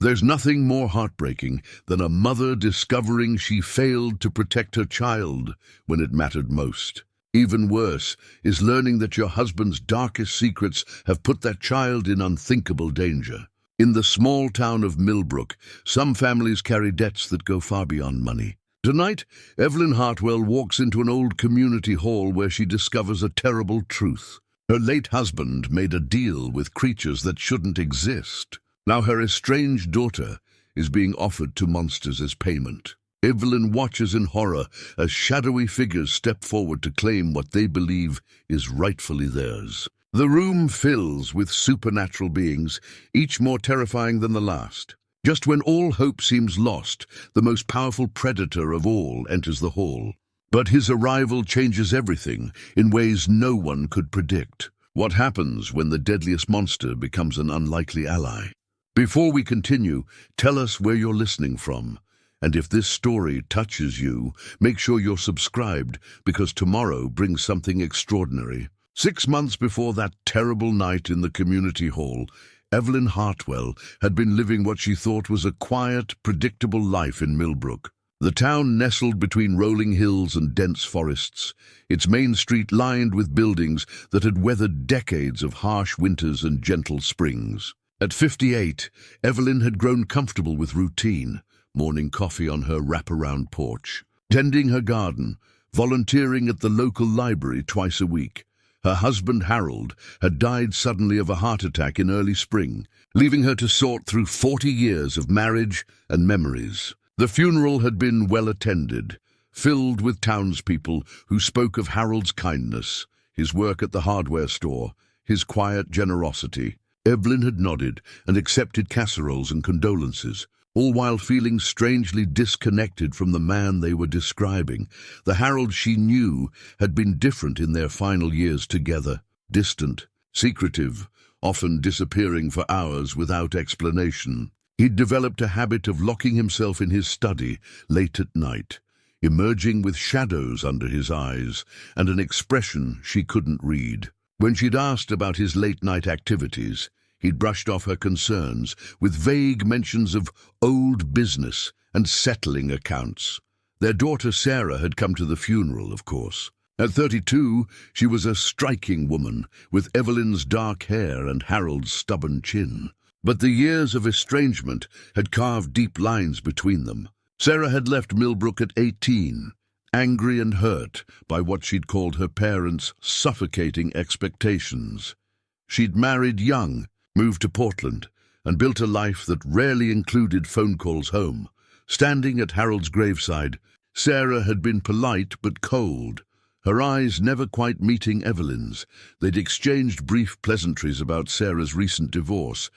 There's nothing more heartbreaking than a mother discovering she failed to protect her child when it mattered most. Even worse is learning that your husband's darkest secrets have put that child in unthinkable danger. In the small town of Millbrook, some families carry debts that go far beyond money. Tonight, Evelyn Hartwell walks into an old community hall where she discovers a terrible truth. Her late husband made a deal with creatures that shouldn't exist. Now her estranged daughter is being offered to monsters as payment. Evelyn watches in horror as shadowy figures step forward to claim what they believe is rightfully theirs. The room fills with supernatural beings, each more terrifying than the last. Just when all hope seems lost, the most powerful predator of all enters the hall. But his arrival changes everything in ways no one could predict. What happens when the deadliest monster becomes an unlikely ally? Before we continue, tell us where you're listening from. And if this story touches you, make sure you're subscribed, because tomorrow brings something extraordinary. 6 months before that terrible night in the community hall, Evelyn Hartwell had been living what she thought was a quiet, predictable life in Millbrook. The town nestled between rolling hills and dense forests, its main street lined with buildings that had weathered decades of harsh winters and gentle springs. At 58, Evelyn had grown comfortable with routine, morning coffee on her wraparound porch, tending her garden, volunteering at the local library twice a week. Her husband, Harold, had died suddenly of a heart attack in early spring, leaving her to sort through 40 years of marriage and memories. The funeral had been well attended, filled with townspeople who spoke of Harold's kindness, his work at the hardware store, his quiet generosity. Evelyn had nodded and accepted casseroles and condolences, all while feeling strangely disconnected from the man they were describing. The Harold she knew had been different in their final years together, distant, secretive, often disappearing for hours without explanation. He'd developed a habit of locking himself in his study late at night, emerging with shadows under his eyes and an expression she couldn't read. When she'd asked about his late-night activities, he'd brushed off her concerns with vague mentions of old business and settling accounts. Their daughter Sarah had come to the funeral, of course. At 32, she was a striking woman, with Evelyn's dark hair and Harold's stubborn chin. But the years of estrangement had carved deep lines between them. Sarah had left Millbrook at 18, angry and hurt by what she'd called her parents' suffocating expectations. She'd married young, moved to Portland, and built a life that rarely included phone calls home. Standing at Harold's graveside, Sarah had been polite but cold, her eyes never quite meeting Evelyn's. They'd exchanged brief pleasantries about Sarah's recent divorce,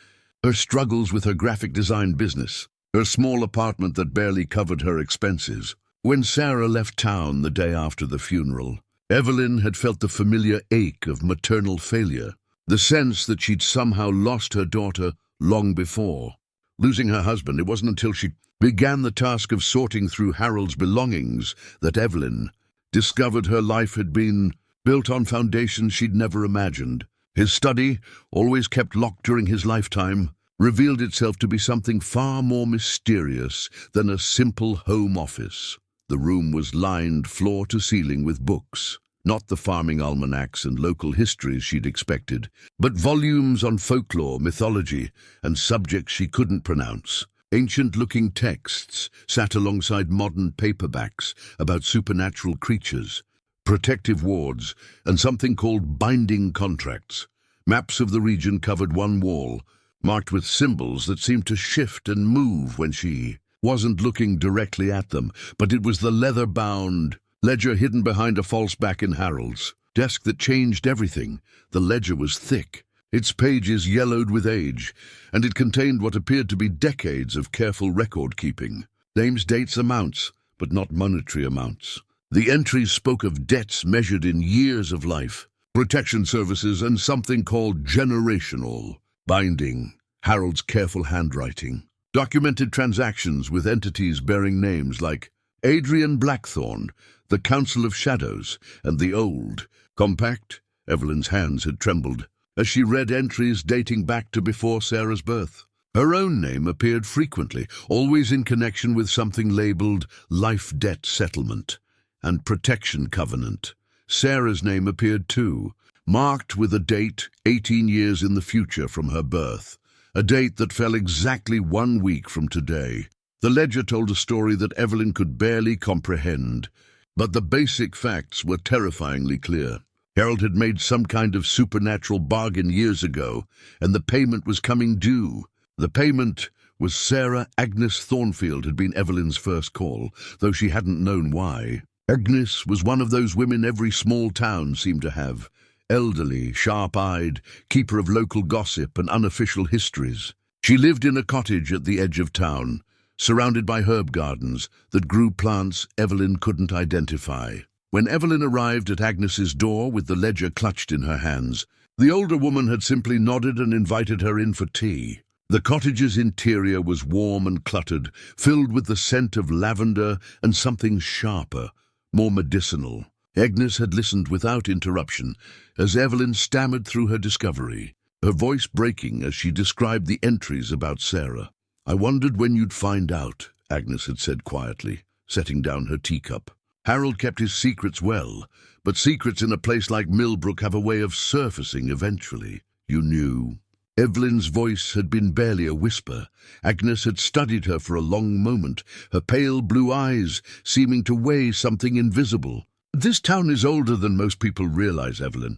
her struggles with her graphic design business, her small apartment that barely covered her expenses. When Sarah left town the day after the funeral, Evelyn had felt the familiar ache of maternal failure, the sense that she'd somehow lost her daughter long before. Losing her husband, it wasn't until she began the task of sorting through Harold's belongings that Evelyn discovered her life had been built on foundations she'd never imagined. His study, always kept locked during his lifetime, revealed itself to be something far more mysterious than a simple home office. The room was lined floor to ceiling with books, not the farming almanacs and local histories she'd expected, but volumes on folklore, mythology, and subjects she couldn't pronounce. Ancient-looking texts sat alongside modern paperbacks about supernatural creatures, protective wards, and something called binding contracts. Maps of the region covered one wall, marked with symbols that seemed to shift and move when she wasn't looking directly at them, but it was the leather-bound ledger hidden behind a false back in Harold's desk that changed everything. The ledger was thick, its pages yellowed with age, and it contained what appeared to be decades of careful record-keeping. Names, dates, amounts, but not monetary amounts. The entries spoke of debts measured in years of life, protection services, and something called generational binding. Harold's careful handwriting documented transactions with entities bearing names like Adrian Blackthorne, the Council of Shadows, and the Old Compact. Evelyn's hands had trembled as she read entries dating back to before Sarah's birth. Her own name appeared frequently, always in connection with something labelled life debt settlement and protection covenant. Sarah's name appeared too, marked with a date 18 years in the future from her birth, a date that fell exactly 1 week from today. The ledger told a story that Evelyn could barely comprehend, but the basic facts were terrifyingly clear. Harold had made some kind of supernatural bargain years ago, and the payment was coming due. The payment was Sarah Agnes Thornfield had been Evelyn's first call, though she hadn't known why. Agnes was one of those women every small town seemed to have. Elderly, sharp-eyed, keeper of local gossip and unofficial histories. She lived in a cottage at the edge of town, surrounded by herb gardens that grew plants Evelyn couldn't identify. When Evelyn arrived at Agnes's door with the ledger clutched in her hands, the older woman had simply nodded and invited her in for tea. The cottage's interior was warm and cluttered, filled with the scent of lavender and something sharper, more medicinal. Agnes had listened without interruption as Evelyn stammered through her discovery, her voice breaking as she described the entries about Sarah. "I wondered when you'd find out," Agnes had said quietly, setting down her teacup. "Harold kept his secrets well, but secrets in a place like Millbrook have a way of surfacing eventually. You knew." Evelyn's voice had been barely a whisper. Agnes had studied her for a long moment, her pale blue eyes seeming to weigh something invisible. "This town is older than most people realize, Evelyn.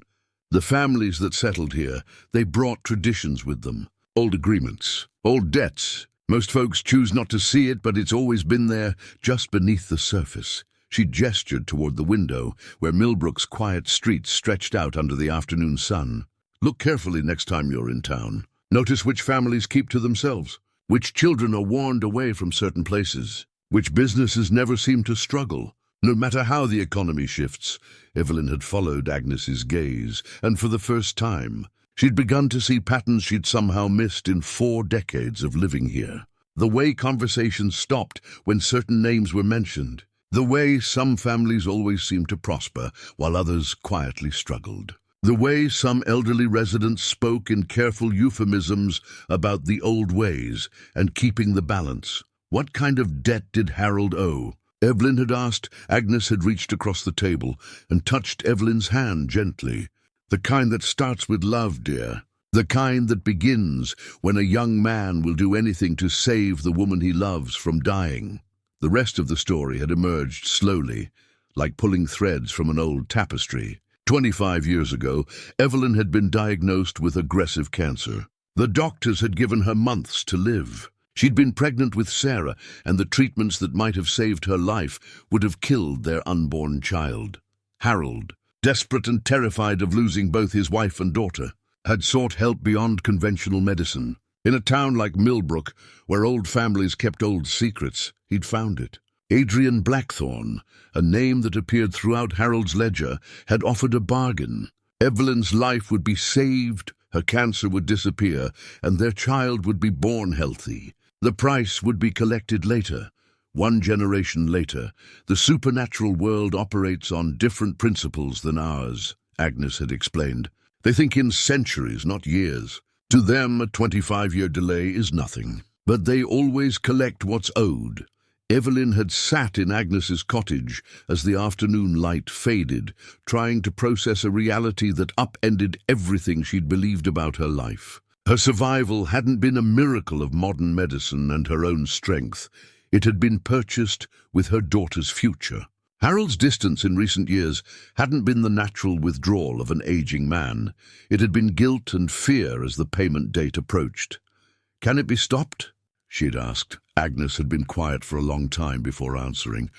The families that settled here, they brought traditions with them. Old agreements, old debts. Most folks choose not to see it, but it's always been there, just beneath the surface." She gestured toward the window, where Millbrook's quiet streets stretched out under the afternoon sun. "Look carefully next time you're in town. Notice which families keep to themselves, which children are warned away from certain places, which businesses never seem to struggle. No matter how the economy shifts." Evelyn had followed Agnes's gaze, and for the first time, she'd begun to see patterns she'd somehow missed in 4 decades of living here. The way conversations stopped when certain names were mentioned. The way some families always seemed to prosper, while others quietly struggled. The way some elderly residents spoke in careful euphemisms about the old ways and keeping the balance. What kind of debt did Harold owe? Evelyn had asked. Agnes had reached across the table and touched Evelyn's hand gently. "The kind that starts with love, dear. The kind that begins when a young man will do anything to save the woman he loves from dying." The rest of the story had emerged slowly, like pulling threads from an old tapestry. 25 years ago, Evelyn had been diagnosed with aggressive cancer. The doctors had given her months to live. She'd been pregnant with Sarah, and the treatments that might have saved her life would have killed their unborn child. Harold, desperate and terrified of losing both his wife and daughter, had sought help beyond conventional medicine. In a town like Millbrook, where old families kept old secrets, he'd found it. Adrian Blackthorne, a name that appeared throughout Harold's ledger, had offered a bargain. Evelyn's life would be saved, her cancer would disappear, and their child would be born healthy. The price would be collected later. 1 generation later. The supernatural world operates on different principles than ours, Agnes had explained. They think in centuries, not years. To them, a 25-year delay is nothing. But they always collect what's owed. Evelyn had sat in Agnes's cottage as the afternoon light faded, trying to process a reality that upended everything she'd believed about her life. Her survival hadn't been a miracle of modern medicine and her own strength. It had been purchased with her daughter's future. Harold's distance in recent years hadn't been the natural withdrawal of an aging man. It had been guilt and fear as the payment date approached. "Can it be stopped?" she'd asked. Agnes had been quiet for a long time before answering.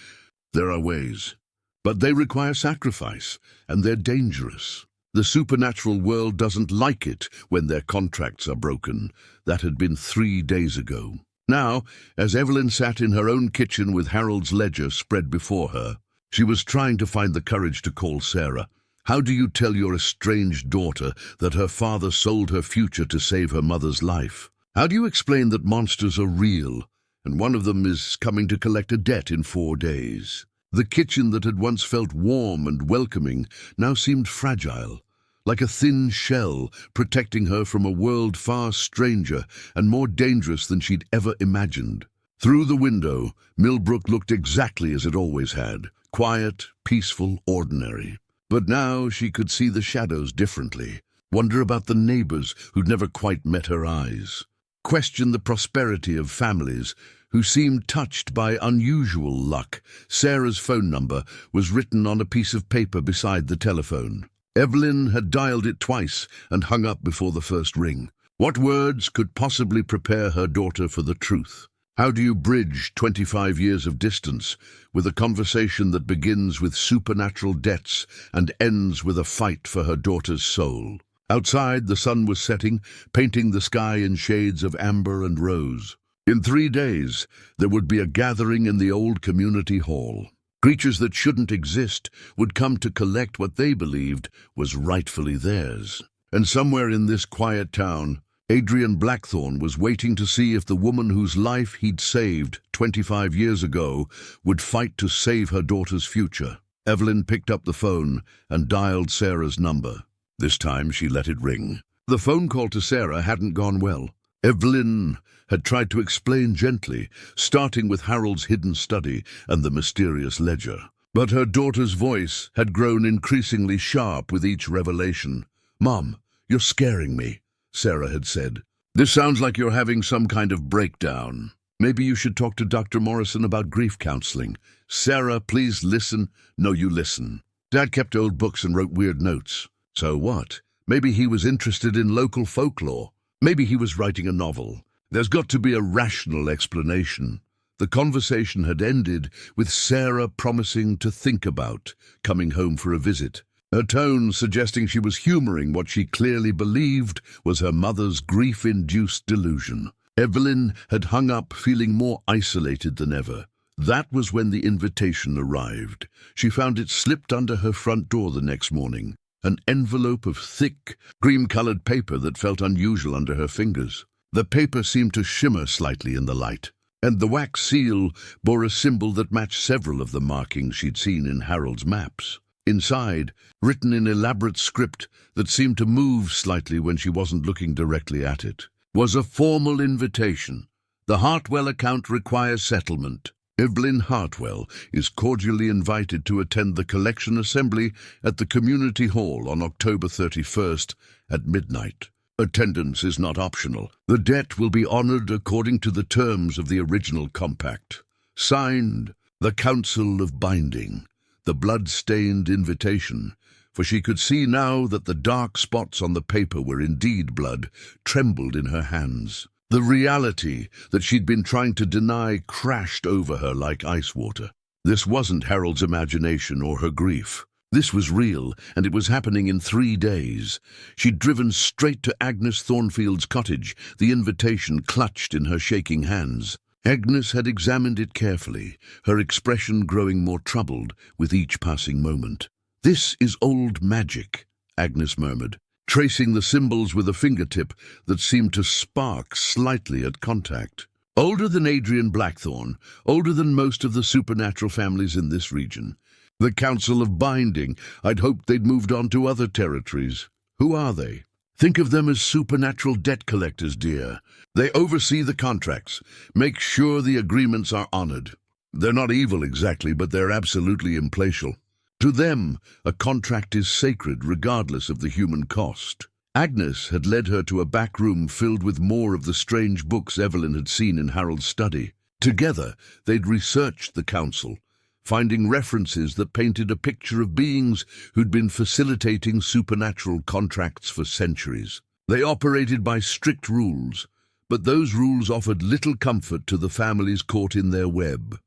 "There are ways, but they require sacrifice, and they're dangerous. The supernatural world doesn't like it when their contracts are broken." That had been 3 days ago. Now, as Evelyn sat in her own kitchen with Harold's ledger spread before her, she was trying to find the courage to call Sarah. How do you tell your estranged daughter that her father sold her future to save her mother's life? How do you explain that monsters are real, and one of them is coming to collect a debt in 4 days? The kitchen that had once felt warm and welcoming now seemed fragile. like a thin shell protecting her from a world far stranger and more dangerous than she'd ever imagined. Through the window, Millbrook looked exactly as it always had, quiet, peaceful, ordinary. But now she could see the shadows differently, wonder about the neighbors who'd never quite met her eyes, question the prosperity of families who seemed touched by unusual luck. Sarah's phone number was written on a piece of paper beside the telephone. Evelyn had dialed it twice and hung up before the first ring. What words could possibly prepare her daughter for the truth? How do you bridge 25 years of distance with a conversation that begins with supernatural debts and ends with a fight for her daughter's soul? Outside, the sun was setting, painting the sky in shades of amber and rose. In 3 days, there would be a gathering in the old community hall. Creatures that shouldn't exist would come to collect what they believed was rightfully theirs. And somewhere in this quiet town, Adrian Blackthorne was waiting to see if the woman whose life he'd saved 25 years ago would fight to save her daughter's future. Evelyn picked up the phone and dialed Sarah's number. This time she let it ring. The phone call to Sarah hadn't gone well. Evelyn had tried to explain gently, starting with Harold's hidden study and the mysterious ledger. But her daughter's voice had grown increasingly sharp with each revelation. "Mom, you're scaring me," Sarah had said. "This sounds like you're having some kind of breakdown. Maybe you should talk to Dr. Morrison about grief counseling." "Sarah, please listen." "No, you listen. Dad kept old books and wrote weird notes." "So what? Maybe he was interested in local folklore. Maybe he was writing a novel. There's got to be a rational explanation." The conversation had ended with Sarah promising to think about coming home for a visit, her tone suggesting she was humoring what she clearly believed was her mother's grief-induced delusion. Evelyn had hung up feeling more isolated than ever. That was when the invitation arrived. She found it slipped under her front door the next morning, an envelope of thick, cream-colored paper that felt unusual under her fingers. The paper seemed to shimmer slightly in the light, and the wax seal bore a symbol that matched several of the markings she'd seen in Harold's maps. Inside, written in elaborate script that seemed to move slightly when she wasn't looking directly at it, was a formal invitation. "The Hartwell account requires settlement. Evelyn Hartwell is cordially invited to attend the collection assembly at the community hall on October 31st at midnight. Attendance is not optional. The debt will be honored according to the terms of the original compact. Signed, the Council of Binding." The blood-stained invitation, for she could see now that the dark spots on the paper were indeed blood, trembled in her hands. The reality that she'd been trying to deny crashed over her like ice water. This wasn't Harold's imagination or her grief. This was real, and it was happening in 3 days. She'd driven straight to Agnes Thornfield's cottage, the invitation clutched in her shaking hands. Agnes had examined it carefully, her expression growing more troubled with each passing moment. "This is old magic," Agnes murmured, tracing the symbols with a fingertip that seemed to spark slightly at contact. "Older than Adrian Blackthorne, older than most of the supernatural families in this region. The Council of Binding, I'd hoped they'd moved on to other territories. Who are they?" "Think of them as supernatural debt collectors, dear. They oversee the contracts, make sure the agreements are honored. They're not evil exactly, but they're absolutely impartial. To them, a contract is sacred regardless of the human cost." Agnes had led her to a back room filled with more of the strange books Evelyn had seen in Harold's study. Together, they'd researched the council, finding references that painted a picture of beings who'd been facilitating supernatural contracts for centuries. They operated by strict rules, but those rules offered little comfort to the families caught in their web.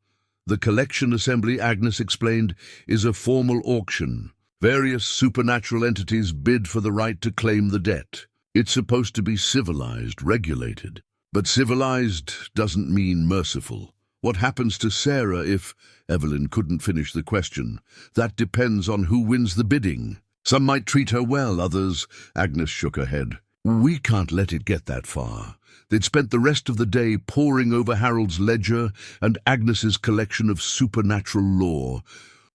The collection assembly, Agnes explained, is a formal auction. Various supernatural entities bid for the right to claim the debt. It's supposed to be civilized, regulated. But civilized doesn't mean merciful. What happens to Sarah if... Evelyn couldn't finish the question. "That depends on who wins the bidding. Some might treat her well, others..." Agnes shook her head. "We can't let it get that far." They'd spent the rest of the day poring over Harold's ledger and Agnes's collection of supernatural lore,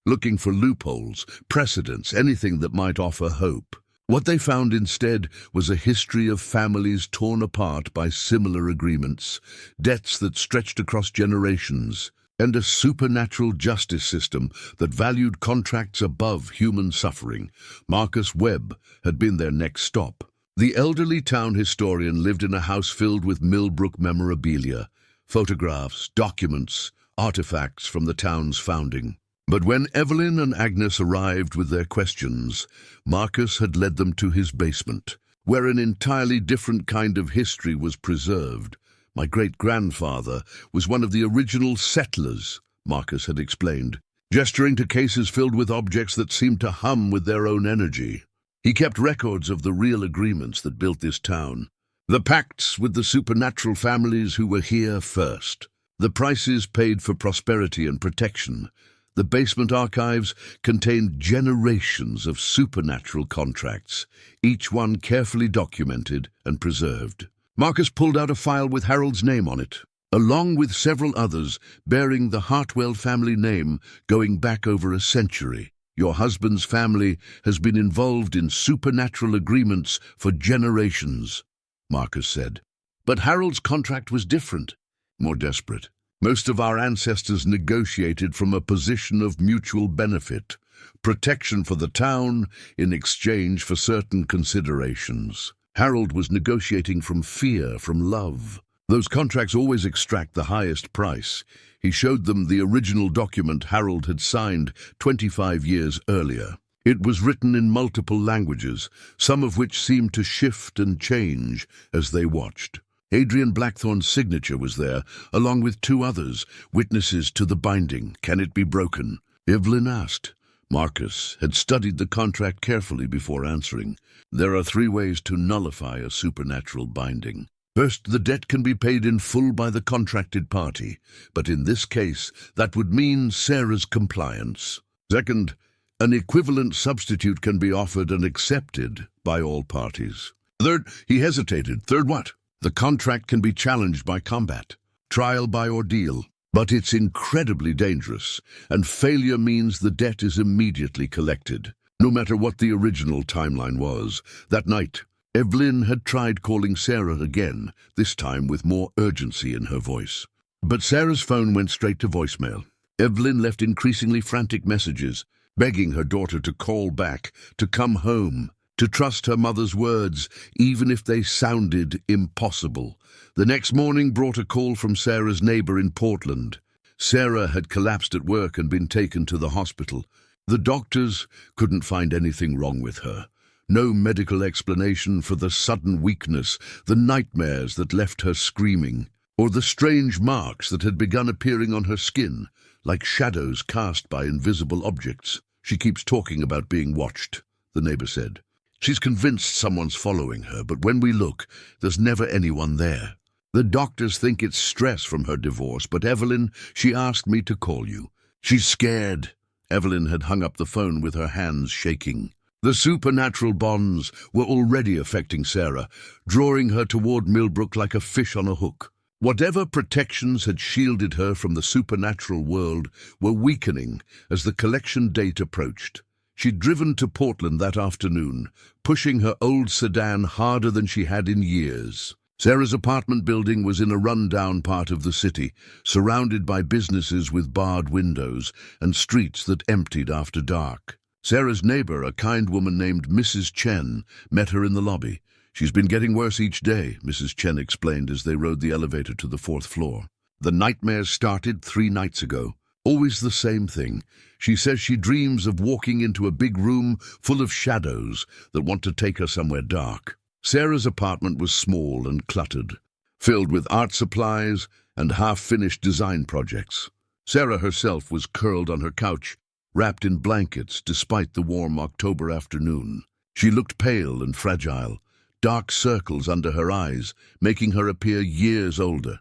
looking for loopholes, precedents, anything that might offer hope. What they found instead was a history of families torn apart by similar agreements, debts that stretched across generations, and a supernatural justice system that valued contracts above human suffering. Marcus Webb had been their next stop. The elderly town historian lived in a house filled with Millbrook memorabilia, photographs, documents, artifacts from the town's founding. But when Evelyn and Agnes arrived with their questions, Marcus had led them to his basement, where an entirely different kind of history was preserved. My great-grandfather was one of the original settlers, Marcus had explained, gesturing to cases filled with objects that seemed to hum with their own energy. He kept records of the real agreements that built this town, the pacts with the supernatural families who were here first, the prices paid for prosperity and protection. The basement archives contained generations of supernatural contracts, each one carefully documented and preserved. Marcus pulled out a file with Harold's name on it, along with several others bearing the Hartwell family name going back over a century. Your husband's family has been involved in supernatural agreements for generations, Marcus said. But Harold's contract was different, more desperate. Most of our ancestors negotiated from a position of mutual benefit, protection for the town in exchange for certain considerations. Harold was negotiating from fear, from love. Those contracts always extract the highest price. He showed them the original document Harold had signed 25 years earlier. It was written in multiple languages, some of which seemed to shift and change as they watched. Adrian Blackthorne's signature was there, along with two others, witnesses to the binding. Can it be broken? Evelyn asked. Marcus had studied the contract carefully before answering. There are 3 ways to nullify a supernatural binding. First, the debt can be paid in full by the contracted party, but in this case, that would mean Sarah's compliance. Second, an equivalent substitute can be offered and accepted by all parties. Third, he hesitated. Third what? The contract can be challenged by combat, trial by ordeal, but it's incredibly dangerous, and failure means the debt is immediately collected, no matter what the original timeline was. That night, Evelyn had tried calling Sarah again, this time with more urgency in her voice. But Sarah's phone went straight to voicemail. Evelyn left increasingly frantic messages, begging her daughter to call back, to come home, to trust her mother's words, even if they sounded impossible. The next morning brought a call from Sarah's neighbor in Portland. Sarah had collapsed at work and been taken to the hospital. The doctors couldn't find anything wrong with her. No medical explanation for the sudden weakness, the nightmares that left her screaming, or the strange marks that had begun appearing on her skin, like shadows cast by invisible objects. She keeps talking about being watched, the neighbor said. She's convinced someone's following her, but when we look, there's never anyone there. The doctors think it's stress from her divorce, but Evelyn, she asked me to call you. She's scared. Evelyn had hung up the phone with her hands shaking. The supernatural bonds were already affecting Sarah, drawing her toward Millbrook like a fish on a hook. Whatever protections had shielded her from the supernatural world were weakening as the collection date approached. She'd driven to Portland that afternoon, pushing her old sedan harder than she had in years. Sarah's apartment building was in a run-down part of the city, surrounded by businesses with barred windows and streets that emptied after dark. Sarah's neighbor, a kind woman named Mrs. Chen, met her in the lobby. She's been getting worse each day, Mrs. Chen explained as they rode the elevator to the 4th floor. The nightmares started 3 nights ago. Always the same thing. She says she dreams of walking into a big room full of shadows that want to take her somewhere dark. Sarah's apartment was small and cluttered, filled with art supplies and half-finished design projects. Sarah herself was curled on her couch, wrapped in blankets despite the warm October afternoon. She looked pale and fragile, dark circles under her eyes, making her appear years older.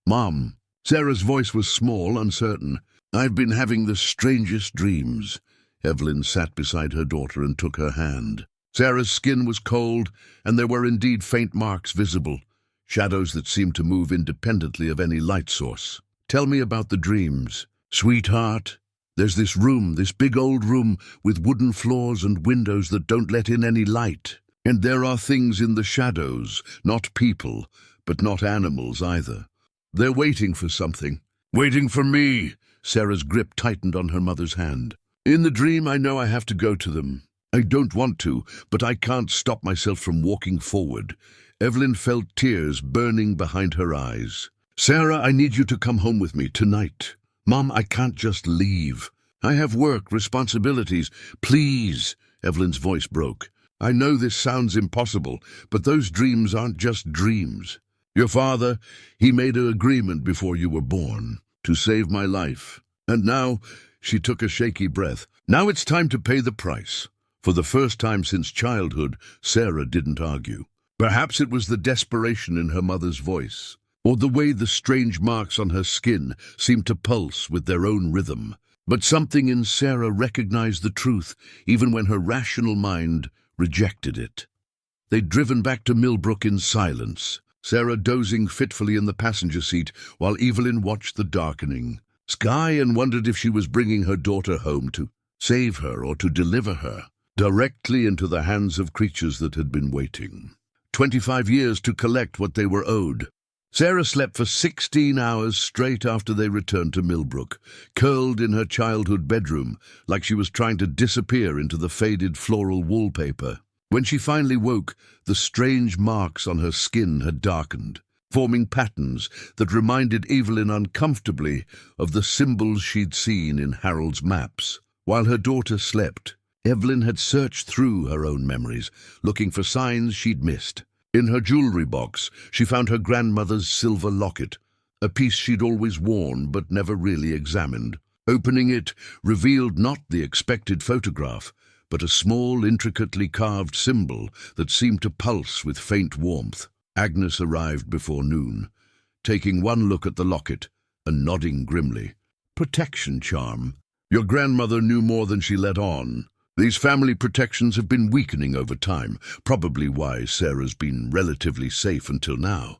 "Mom." Sarah's voice was small, uncertain. "I've been having the strangest dreams." Evelyn sat beside her daughter and took her hand. Sarah's skin was cold, and there were indeed faint marks visible, shadows that seemed to move independently of any light source. "Tell me about the dreams." "Sweetheart," There's this room, this big old room with wooden floors and windows that don't let in any light. And there are things in the shadows, not people, but not animals either. They're waiting for something. Waiting for me. Sarah's grip tightened on her mother's hand. In the dream, I know I have to go to them. I don't want to, but I can't stop myself from walking forward. Evelyn felt tears burning behind her eyes. Sarah, I need you to come home with me tonight. Mom, I can't just leave. I have work, responsibilities. Please. Evelyn's voice broke. I know this sounds impossible, but those dreams aren't just dreams. Your father, he made an agreement before you were born to save my life. And now, she took a shaky breath. Now it's time to pay the price. For the first time since childhood, Sarah didn't argue. Perhaps it was the desperation in her mother's voice, or the way the strange marks on her skin seemed to pulse with their own rhythm. But something in Sarah recognized the truth, even when her rational mind rejected it. They'd driven back to Millbrook in silence, Sarah dozing fitfully in the passenger seat while Evelyn watched the darkening sky and wondered if she was bringing her daughter home to save her or to deliver her directly into the hands of creatures that had been waiting. 25 years to collect what they were owed. Sarah slept for 16 hours straight after they returned to Millbrook, curled in her childhood bedroom like she was trying to disappear into the faded floral wallpaper. When she finally woke, the strange marks on her skin had darkened, forming patterns that reminded Evelyn uncomfortably of the symbols she'd seen in Harold's maps. While her daughter slept, Evelyn had searched through her own memories, looking for signs she'd missed. In her jewelry box, she found her grandmother's silver locket, a piece she'd always worn but never really examined. Opening it revealed not the expected photograph, but a small, intricately carved symbol that seemed to pulse with faint warmth. Agnes arrived before noon, taking one look at the locket and nodding grimly. Protection charm. Your grandmother knew more than she let on. These family protections have been weakening over time, probably why Sarah's been relatively safe until now.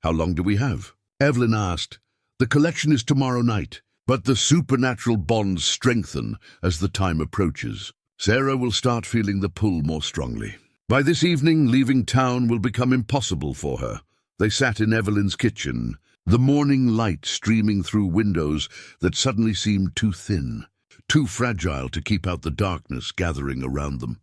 How long do we have? Evelyn asked. The collection is tomorrow night, but the supernatural bonds strengthen as the time approaches. Sarah will start feeling the pull more strongly. By this evening, leaving town will become impossible for her. They sat in Evelyn's kitchen, the morning light streaming through windows that suddenly seemed too thin, too fragile to keep out the darkness gathering around them.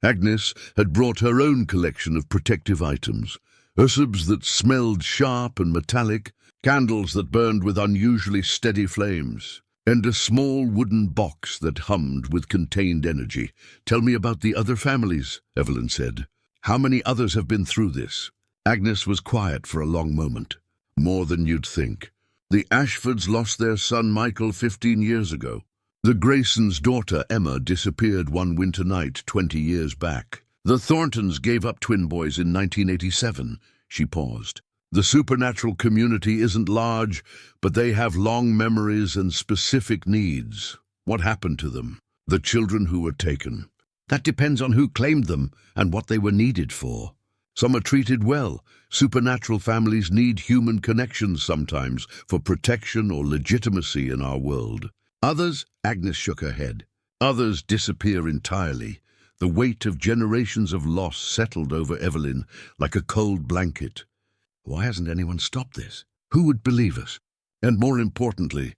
Agnes had brought her own collection of protective items, herbs that smelled sharp and metallic, candles that burned with unusually steady flames, and a small wooden box that hummed with contained energy. Tell me about the other families, Evelyn said. How many others have been through this? Agnes was quiet for a long moment. More than you'd think. The Ashfords lost their son Michael 15 years ago. The Graysons' daughter Emma disappeared one winter night 20 years back. The Thorntons gave up twin boys in 1987. She paused. The supernatural community isn't large, but they have long memories and specific needs. What happened to them? The children who were taken. That depends on who claimed them and what they were needed for. Some are treated well. Supernatural families need human connections sometimes for protection or legitimacy in our world. Others, Agnes shook her head. Others disappear entirely. The weight of generations of loss settled over Evelyn like a cold blanket. Why hasn't anyone stopped this? Who would believe us? And more importantly,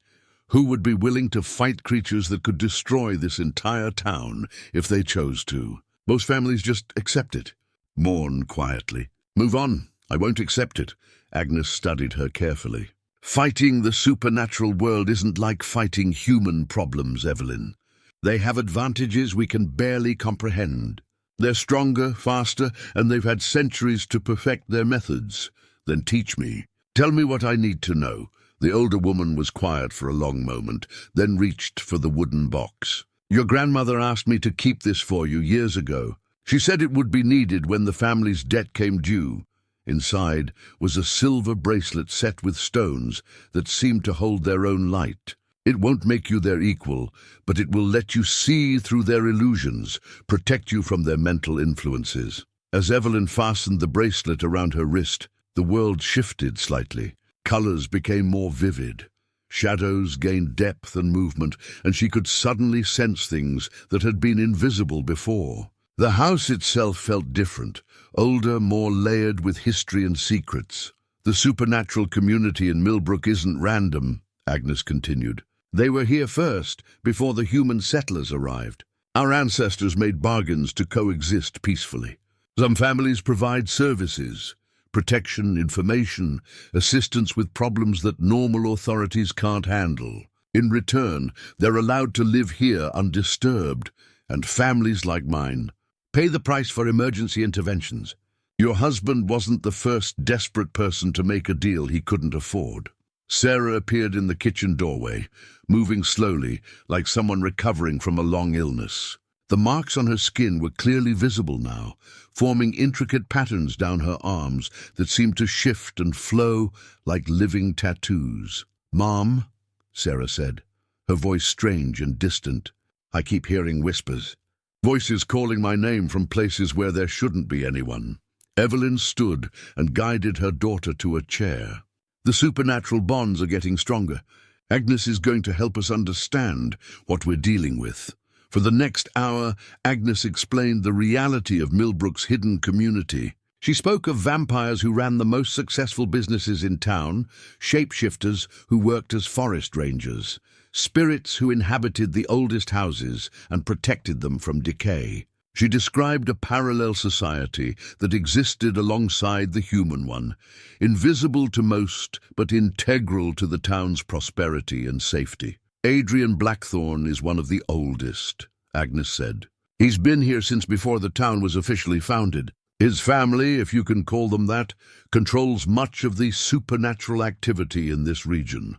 who would be willing to fight creatures that could destroy this entire town if they chose to? Most families just accept it. Mourn quietly. Move on. I won't accept it. Agnes studied her carefully. Fighting the supernatural world isn't like fighting human problems, Evelyn. They have advantages we can barely comprehend. They're stronger, faster, and they've had centuries to perfect their methods. Then teach me. Tell me what I need to know. The older woman was quiet for a long moment, then reached for the wooden box. Your grandmother asked me to keep this for you years ago. She said it would be needed when the family's debt came due. Inside was a silver bracelet set with stones that seemed to hold their own light. It won't make you their equal, but it will let you see through their illusions, protect you from their mental influences. As Evelyn fastened the bracelet around her wrist, the world shifted slightly. Colors became more vivid. Shadows gained depth and movement, and she could suddenly sense things that had been invisible before. The house itself felt different, older, more layered with history and secrets. The supernatural community in Millbrook isn't random, Agnes continued. They were here first, before the human settlers arrived. Our ancestors made bargains to coexist peacefully. Some families provide services, protection, information, assistance with problems that normal authorities can't handle. In return, they're allowed to live here undisturbed, and families like mine pay the price for emergency interventions. Your husband wasn't the first desperate person to make a deal he couldn't afford. Sarah appeared in the kitchen doorway, moving slowly, like someone recovering from a long illness. The marks on her skin were clearly visible now, forming intricate patterns down her arms that seemed to shift and flow like living tattoos. "Mom," Sarah said, her voice strange and distant. "I keep hearing whispers. Voices calling my name from places where there shouldn't be anyone." Evelyn stood and guided her daughter to a chair. "The supernatural bonds are getting stronger. Agnes is going to help us understand what we're dealing with." For the next hour, Agnes explained the reality of Millbrook's hidden community. She spoke of vampires who ran the most successful businesses in town, shapeshifters who worked as forest rangers, spirits who inhabited the oldest houses and protected them from decay. She described a parallel society that existed alongside the human one, invisible to most but integral to the town's prosperity and safety. "Adrian Blackthorne is one of the oldest," Agnes said. "He's been here since before the town was officially founded. His family, if you can call them that, controls much of the supernatural activity in this region."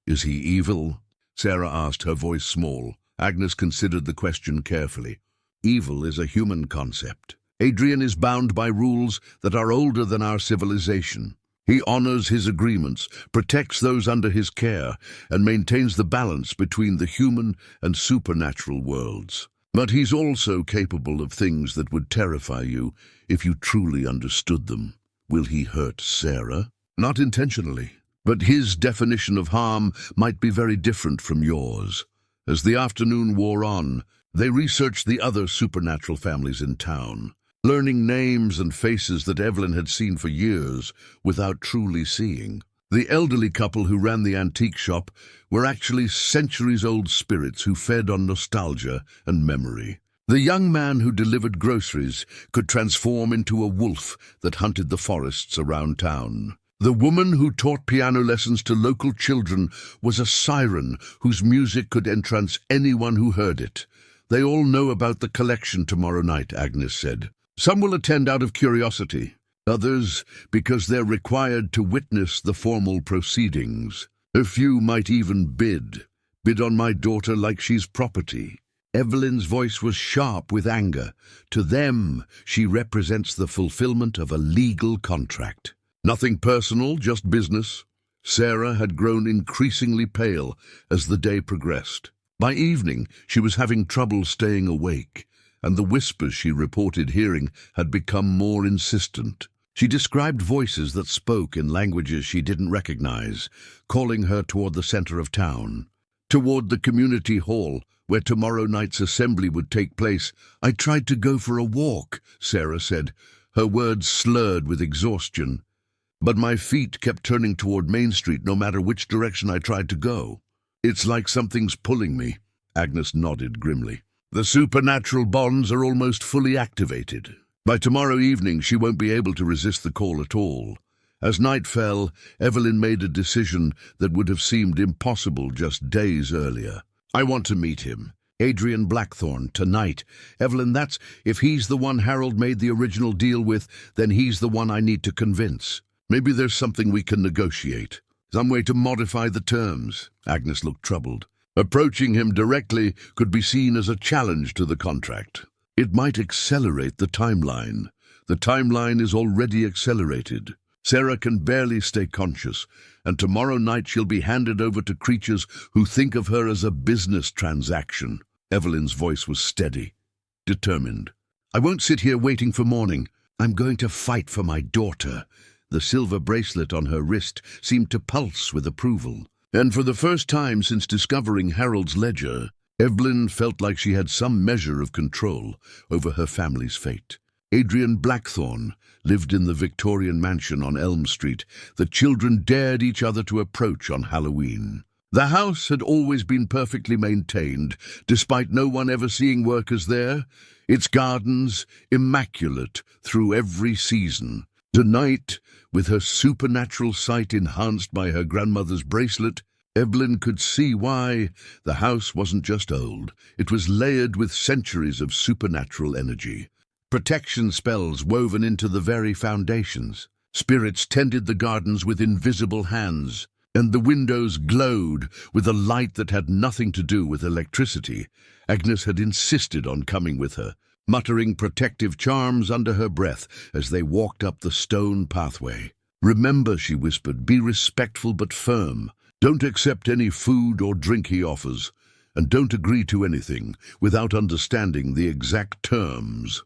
"Is he evil?" Sarah asked, her voice small. Agnes considered the question carefully. "Evil is a human concept. Adrian is bound by rules that are older than our civilization. He honors his agreements, protects those under his care, and maintains the balance between the human and supernatural worlds. But he's also capable of things that would terrify you if you truly understood them." "Will he hurt Sarah?" "Not intentionally, but his definition of harm might be very different from yours." As the afternoon wore on, they researched the other supernatural families in town, learning names and faces that Evelyn had seen for years without truly seeing. The elderly couple who ran the antique shop were actually centuries-old spirits who fed on nostalgia and memory. The young man who delivered groceries could transform into a wolf that hunted the forests around town. The woman who taught piano lessons to local children was a siren whose music could entrance anyone who heard it. "They all know about the collection tomorrow night," Agnes said. "Some will attend out of curiosity, others because they're required to witness the formal proceedings. A few might even bid on my daughter like she's property." Evelyn's voice was sharp with anger. "To them, she represents the fulfillment of a legal contract. Nothing personal, just business." Sarah had grown increasingly pale as the day progressed. By evening, she was having trouble staying awake, and the whispers she reported hearing had become more insistent. She described voices that spoke in languages she didn't recognize, calling her toward the center of town, toward the community hall where tomorrow night's assembly would take place. "I tried to go for a walk," Sarah said, her words slurred with exhaustion. "But my feet kept turning toward Main Street no matter which direction I tried to go. It's like something's pulling me." Agnes nodded grimly. "The supernatural bonds are almost fully activated. By tomorrow evening, she won't be able to resist the call at all." As night fell, Evelyn made a decision that would have seemed impossible just days earlier. "I want to meet him. Adrian Blackthorne, tonight. Evelyn, if he's the one Harold made the original deal with, then he's the one I need to convince. Maybe there's something we can negotiate. Some way to modify the terms." Agnes looked troubled. Approaching him directly could be seen as a challenge to the contract. It might accelerate the timeline. The timeline is already accelerated. Sarah can barely stay conscious, and tomorrow night she'll be handed over to creatures who think of her as a business transaction. Evelyn's voice was steady, determined. "I won't sit here waiting for morning. I'm going to fight for my daughter." The silver bracelet on her wrist seemed to pulse with approval. And for the first time since discovering Harold's ledger, Evelyn felt like she had some measure of control over her family's fate. Adrian Blackthorne lived in the Victorian mansion on Elm Street that children dared each other to approach on Halloween. The house had always been perfectly maintained, despite no one ever seeing workers there, its gardens immaculate through every season. Tonight, with her supernatural sight enhanced by her grandmother's bracelet, Evelyn could see why the house wasn't just old. It was layered with centuries of supernatural energy. Protection spells woven into the very foundations. Spirits tended the gardens with invisible hands, and the windows glowed with a light that had nothing to do with electricity. Agnes had insisted on coming with her, muttering protective charms under her breath as they walked up the stone pathway. "Remember," she whispered, "be respectful but firm. Don't accept any food or drink he offers, and don't agree to anything without understanding the exact terms."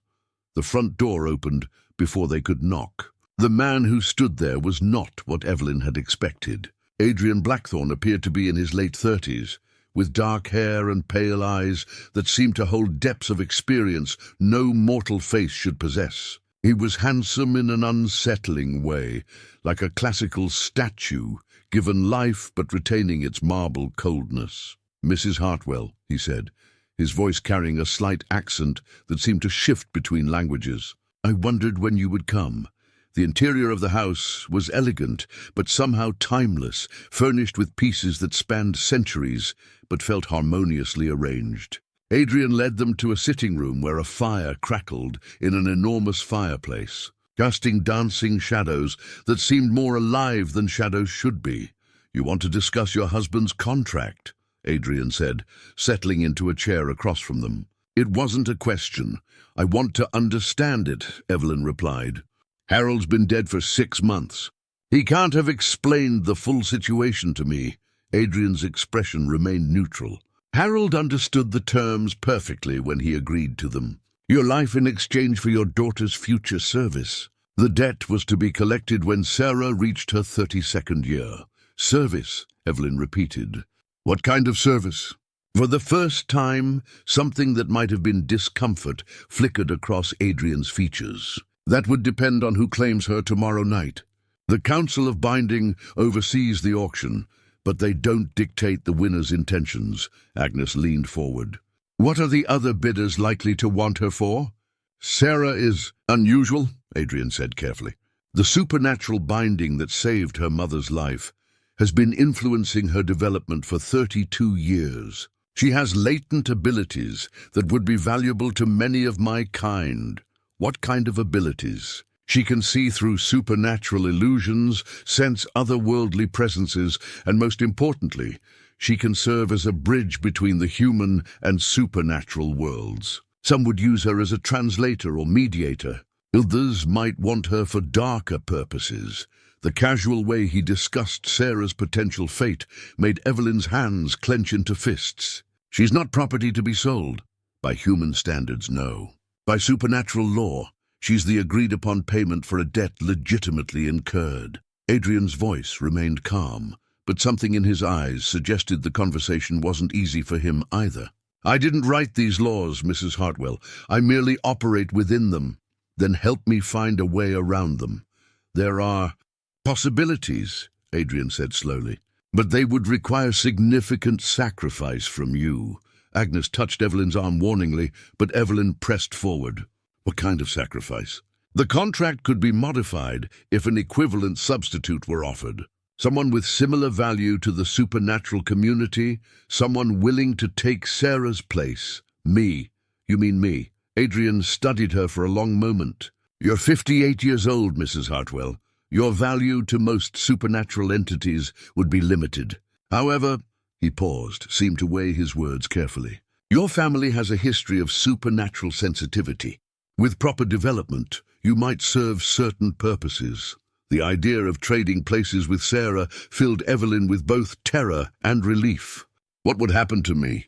The front door opened before they could knock. The man who stood there was not what Evelyn had expected. Adrian Blackthorne appeared to be in his late 30s, with dark hair and pale eyes that seemed to hold depths of experience no mortal face should possess. He was handsome in an unsettling way, like a classical statue, given life but retaining its marble coldness. "Mrs. Hartwell," he said, his voice carrying a slight accent that seemed to shift between languages. "I wondered when you would come." The interior of the house was elegant, but somehow timeless, furnished with pieces that spanned centuries, but felt harmoniously arranged. Adrian led them to a sitting room where a fire crackled in an enormous fireplace, casting dancing shadows that seemed more alive than shadows should be. "You want to discuss your husband's contract," Adrian said, settling into a chair across from them. "It wasn't a question. I want to understand it," Evelyn replied. "Harold's been dead for 6 months. He can't have explained the full situation to me." Adrian's expression remained neutral. "Harold understood the terms perfectly when he agreed to them. Your life in exchange for your daughter's future service. The debt was to be collected when Sarah reached her 32nd year. Service," Evelyn repeated. "What kind of service?" For the first time, something that might have been discomfort flickered across Adrian's features. "That would depend on who claims her tomorrow night. The Council of Binding oversees the auction, but they don't dictate the winner's intentions." Agnes leaned forward. "What are the other bidders likely to want her for?" "Sarah is unusual," Adrian said carefully. "The supernatural binding that saved her mother's life has been influencing her development for 32 years. She has latent abilities that would be valuable to many of my kind." "What kind of abilities?" "She can see through supernatural illusions, sense otherworldly presences, and most importantly, she can serve as a bridge between the human and supernatural worlds. Some would use her as a translator or mediator. Others might want her for darker purposes." The casual way he discussed Sarah's potential fate made Evelyn's hands clench into fists. "She's not property to be sold." "By human standards, no. By supernatural law, she's the agreed-upon payment for a debt legitimately incurred." Adrian's voice remained calm, but something in his eyes suggested the conversation wasn't easy for him either. "I didn't write these laws, Mrs. Hartwell. I merely operate within them. Then help me find a way around them. There are possibilities," Adrian said slowly, "but they would require significant sacrifice from you." Agnes touched Evelyn's arm warningly, but Evelyn pressed forward. "What kind of sacrifice?" "The contract could be modified if an equivalent substitute were offered. Someone with similar value to the supernatural community, someone willing to take Sarah's place." "Me? You mean me?" Adrian studied her for a long moment. "You're 58 years old, Mrs. Hartwell. Your value to most supernatural entities would be limited. However," he paused, seemed to weigh his words carefully, "your family has a history of supernatural sensitivity. With proper development, you might serve certain purposes." The idea of trading places with Sarah filled Evelyn with both terror and relief. "What would happen to me?"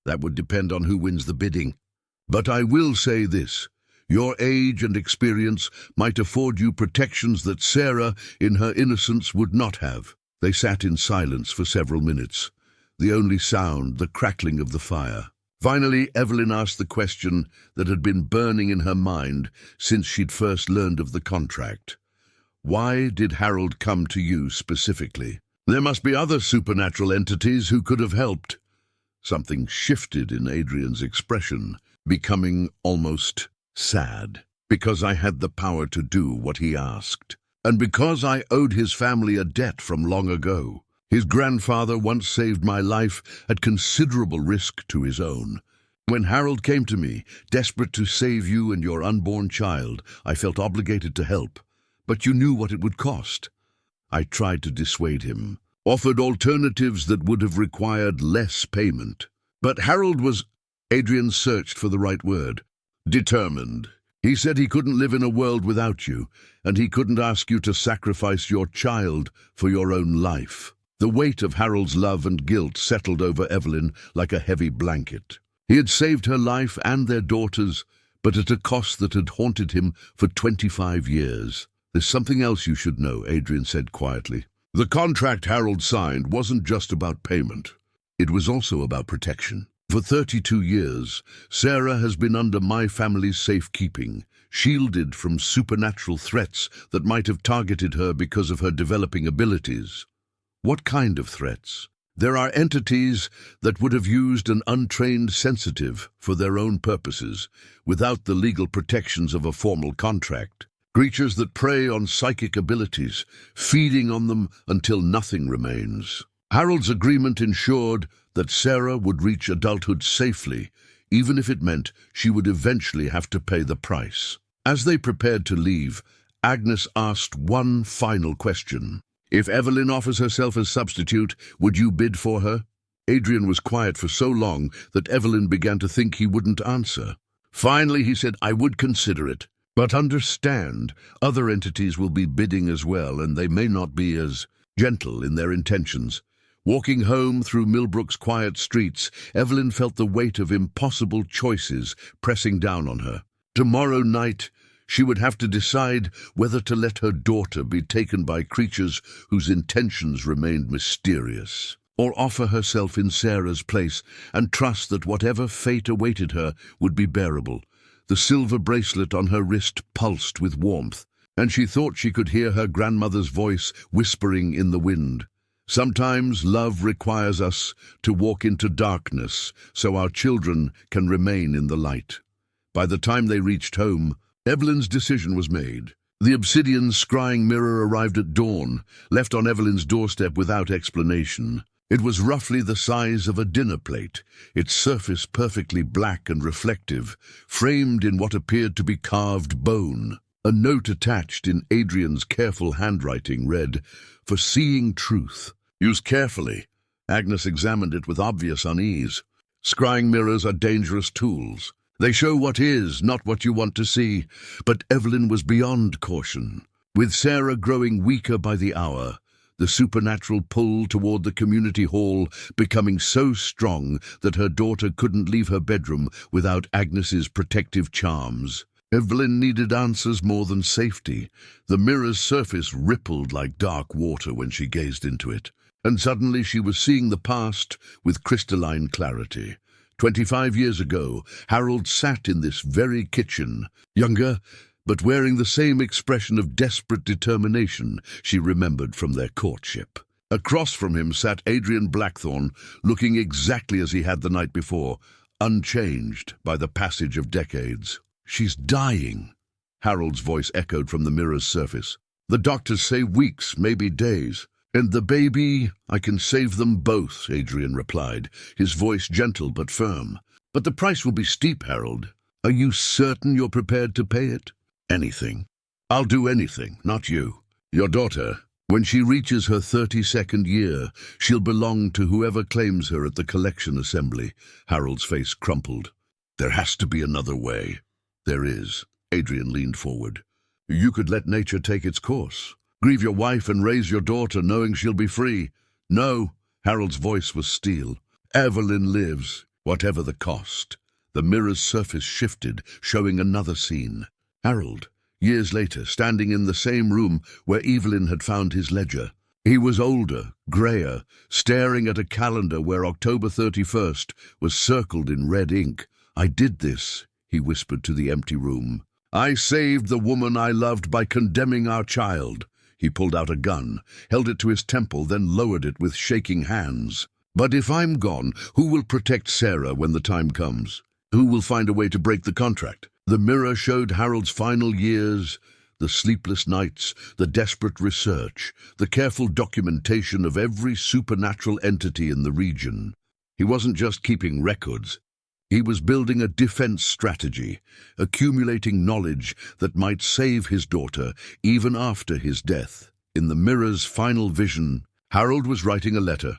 "That would depend on who wins the bidding. But I will say this. Your age and experience might afford you protections that Sarah, in her innocence, would not have. They sat in silence for several minutes, the only sound the crackling of the fire. Finally, Evelyn asked the question that had been burning in her mind since she'd first learned of the contract. Why did Harold come to you specifically? There must be other supernatural entities who could have helped. Something shifted in Adrian's expression, becoming almost sad. Because I had the power to do what he asked. And because I owed his family a debt from long ago. His grandfather once saved my life at considerable risk to his own. When Harold came to me, desperate to save you and your unborn child, I felt obligated to help. But you knew what it would cost. I tried to dissuade him, offered alternatives that would have required less payment. But Harold was... Adrian searched for the right word. Determined. He said he couldn't live in a world without you, and he couldn't ask you to sacrifice your child for your own life. The weight of Harold's love and guilt settled over Evelyn like a heavy blanket. He had saved her life and their daughters, but at a cost that had haunted him for 25 years. There's something else you should know, Adrian said quietly. The contract Harold signed wasn't just about payment. It was also about protection. For 32 years, Sarah has been under my family's safekeeping, shielded from supernatural threats that might have targeted her because of her developing abilities. What kind of threats? There are entities that would have used an untrained sensitive for their own purposes, without the legal protections of a formal contract. Creatures that prey on psychic abilities, feeding on them until nothing remains. Harold's agreement ensured that Sarah would reach adulthood safely, even if it meant she would eventually have to pay the price. As they prepared to leave, Agnes asked one final question. If Evelyn offers herself as substitute, would you bid for her? Adrian was quiet for so long that Evelyn began to think he wouldn't answer. Finally, he said, I would consider it. But understand, other entities will be bidding as well, and they may not be as gentle in their intentions. Walking home through Millbrook's quiet streets, Evelyn felt the weight of impossible choices pressing down on her. Tomorrow night, she would have to decide whether to let her daughter be taken by creatures whose intentions remained mysterious, or offer herself in Sarah's place and trust that whatever fate awaited her would be bearable. The silver bracelet on her wrist pulsed with warmth, and she thought she could hear her grandmother's voice whispering in the wind. Sometimes love requires us to walk into darkness so our children can remain in the light. By the time they reached home, Evelyn's decision was made. The obsidian scrying mirror arrived at dawn, left on Evelyn's doorstep without explanation. It was roughly the size of a dinner plate, its surface perfectly black and reflective, framed in what appeared to be carved bone. A note attached in Adrian's careful handwriting read, "For seeing truth. Use carefully." Agnes examined it with obvious unease. Scrying mirrors are dangerous tools. They show what is, not what you want to see. But Evelyn was beyond caution. With Sarah growing weaker by the hour, the supernatural pull toward the community hall becoming so strong that her daughter couldn't leave her bedroom without Agnes's protective charms. Evelyn needed answers more than safety. The mirror's surface rippled like dark water when she gazed into it, and suddenly she was seeing the past with crystalline clarity. 25 years ago, Harold sat in this very kitchen, younger, but wearing the same expression of desperate determination she remembered from their courtship. Across from him sat Adrian Blackthorne, looking exactly as he had the night before, unchanged by the passage of decades. "She's dying," Harold's voice echoed from the mirror's surface. "The doctors say weeks, maybe days. And the baby, I can save them both," Adrian replied, his voice gentle but firm. "But the price will be steep, Harold. Are you certain you're prepared to pay it?" "Anything. I'll do anything, not you. Your daughter, when she reaches her 32nd year, she'll belong to whoever claims her at the collection assembly." Harold's face crumpled. "There has to be another way." "There is." Adrian leaned forward. "You could let nature take its course. Grieve your wife and raise your daughter knowing she'll be free." "No." Harold's voice was steel. "Evelyn lives, whatever the cost." The mirror's surface shifted, showing another scene. Harold, years later, standing in the same room where Evelyn had found his ledger. He was older, greyer, staring at a calendar where October 31st was circled in red ink. "I did this," he whispered to the empty room. "I saved the woman I loved by condemning our child." He pulled out a gun, held it to his temple, then lowered it with shaking hands. "But if I'm gone, who will protect Sarah when the time comes? Who will find a way to break the contract?" The mirror showed Harold's final years, the sleepless nights, the desperate research, the careful documentation of every supernatural entity in the region. He wasn't just keeping records. He was building a defense strategy, accumulating knowledge that might save his daughter even after his death. In the mirror's final vision, Harold was writing a letter,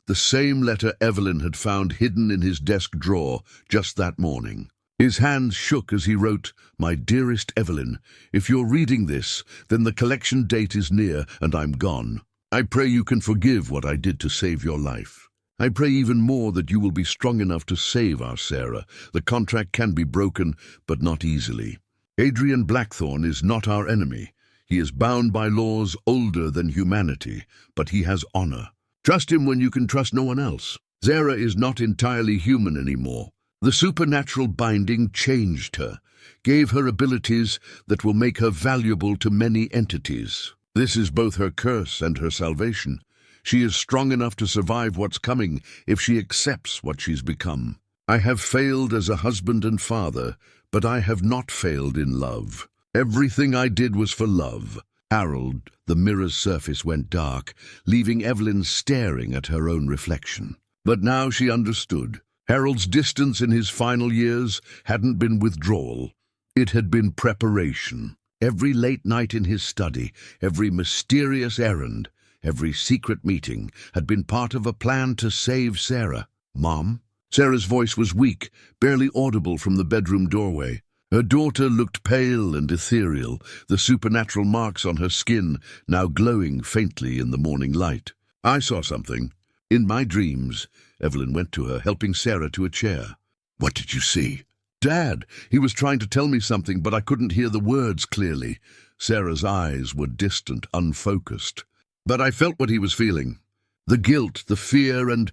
the same letter Evelyn had found hidden in his desk drawer just that morning. His hands shook as he wrote, "My dearest Evelyn, if you're reading this, then the collection date is near and I'm gone. I pray you can forgive what I did to save your life. I pray even more that you will be strong enough to save our Sarah. The contract can be broken, but not easily. Adrian Blackthorne is not our enemy. He is bound by laws older than humanity, but he has honor. Trust him when you can trust no one else. Sarah is not entirely human anymore. The supernatural binding changed her, gave her abilities that will make her valuable to many entities. This is both her curse and her salvation. She is strong enough to survive what's coming if she accepts what she's become. I have failed as a husband and father, but I have not failed in love. Everything I did was for love." Harold, the mirror's surface went dark, leaving Evelyn staring at her own reflection. But now she understood. Harold's distance in his final years hadn't been withdrawal. It had been preparation. Every late night in his study, every mysterious errand, every secret meeting had been part of a plan to save Sarah. "Mom?" Sarah's voice was weak, barely audible from the bedroom doorway. Her daughter looked pale and ethereal, the supernatural marks on her skin now glowing faintly in the morning light. "I saw something. In my dreams." Evelyn went to her, helping Sarah to a chair. "What did you see?" "Dad, he was trying to tell me something, but I couldn't hear the words clearly." Sarah's eyes were distant, unfocused. "But I felt what he was feeling. The guilt, the fear, and—"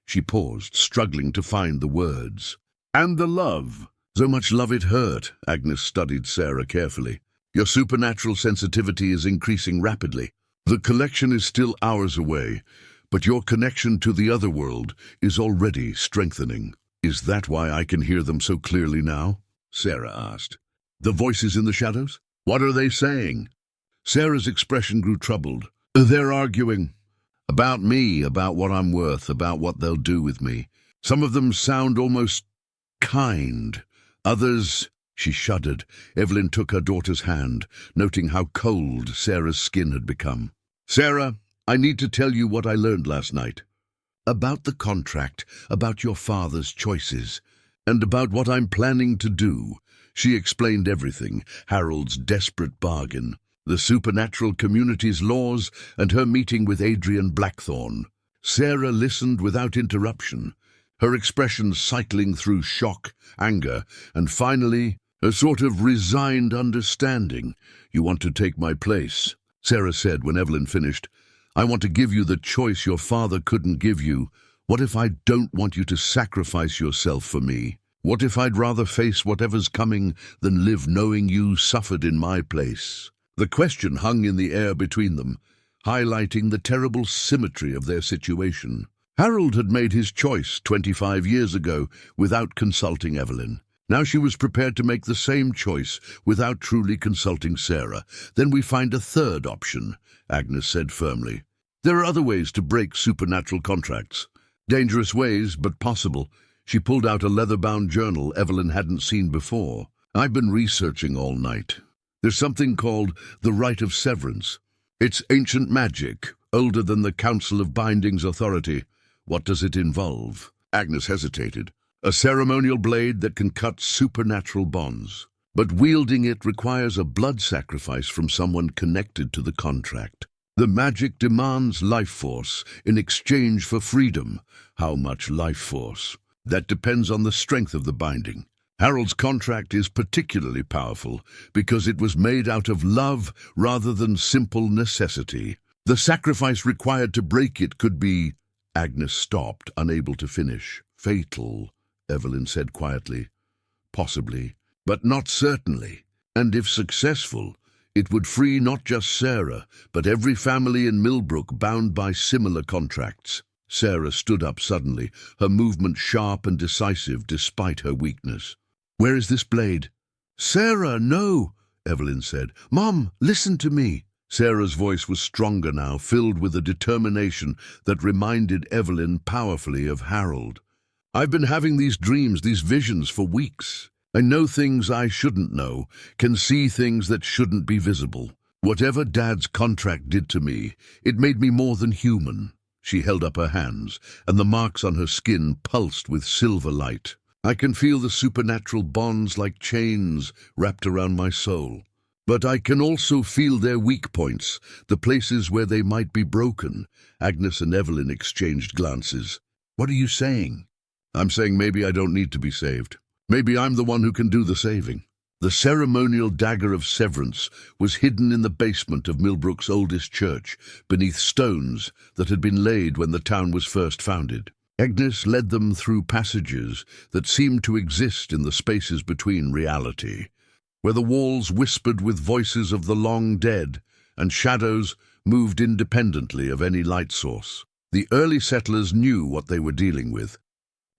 She paused, struggling to find the words. "And the love. So much love it hurt." Agnes studied Sarah carefully. "Your supernatural sensitivity is increasing rapidly. The collection is still hours away, but your connection to the other world is already strengthening." "Is that why I can hear them so clearly now?" Sarah asked. "The voices in the shadows? What are they saying?" Sarah's expression grew troubled. "They're arguing. About me, about what I'm worth, about what they'll do with me. Some of them sound almost kind. Others—" She shuddered. Evelyn took her daughter's hand, noting how cold Sarah's skin had become. "Sarah, I need to tell you what I learned last night. About the contract, about your father's choices, and about what I'm planning to do." She explained everything, Harold's desperate bargain, the supernatural community's laws, and her meeting with Adrian Blackthorne. Sarah listened without interruption, her expression cycling through shock, anger, and finally, a sort of resigned understanding. "You want to take my place," Sarah said when Evelyn finished. "I want to give you the choice your father couldn't give you. What if I don't want you to sacrifice yourself for me? What if I'd rather face whatever's coming than live knowing you suffered in my place?" The question hung in the air between them, highlighting the terrible symmetry of their situation. Harold had made his choice 25 years ago without consulting Evelyn. Now she was prepared to make the same choice without truly consulting Sarah. "Then we find a third option," Agnes said firmly. "There are other ways to break supernatural contracts. Dangerous ways, but possible." She pulled out a leather-bound journal Evelyn hadn't seen before. "I've been researching all night. There's something called the Rite of Severance. It's ancient magic, older than the Council of Binding's authority." "What does it involve?" Agnes hesitated. "A ceremonial blade that can cut supernatural bonds. But wielding it requires a blood sacrifice from someone connected to the contract. The magic demands life force in exchange for freedom." "How much life force?" "That depends on the strength of the binding. Harold's contract is particularly powerful because it was made out of love rather than simple necessity. The sacrifice required to break it could be— Agnes stopped, unable to finish. Fatal, Evelyn said quietly. Possibly, but not certainly. And if successful, it would free not just Sarah, but every family in Millbrook bound by similar contracts. Sarah stood up suddenly, her movement sharp and decisive despite her weakness. "Where is this blade?" "Sarah, no," Evelyn said. "Mom, listen to me." Sarah's voice was stronger now, filled with a determination that reminded Evelyn powerfully of Harold. "I've been having these dreams, these visions for weeks. I know things I shouldn't know, can see things that shouldn't be visible. Whatever Dad's contract did to me, it made me more than human." She held up her hands, and the marks on her skin pulsed with silver light. "I can feel the supernatural bonds like chains wrapped around my soul. But I can also feel their weak points, the places where they might be broken." Agnes and Evelyn exchanged glances. "What are you saying?" "I'm saying maybe I don't need to be saved. Maybe I'm the one who can do the saving." The ceremonial dagger of severance was hidden in the basement of Millbrook's oldest church, beneath stones that had been laid when the town was first founded. Agnes led them through passages that seemed to exist in the spaces between reality, where the walls whispered with voices of the long dead, and shadows moved independently of any light source. The early settlers knew what they were dealing with.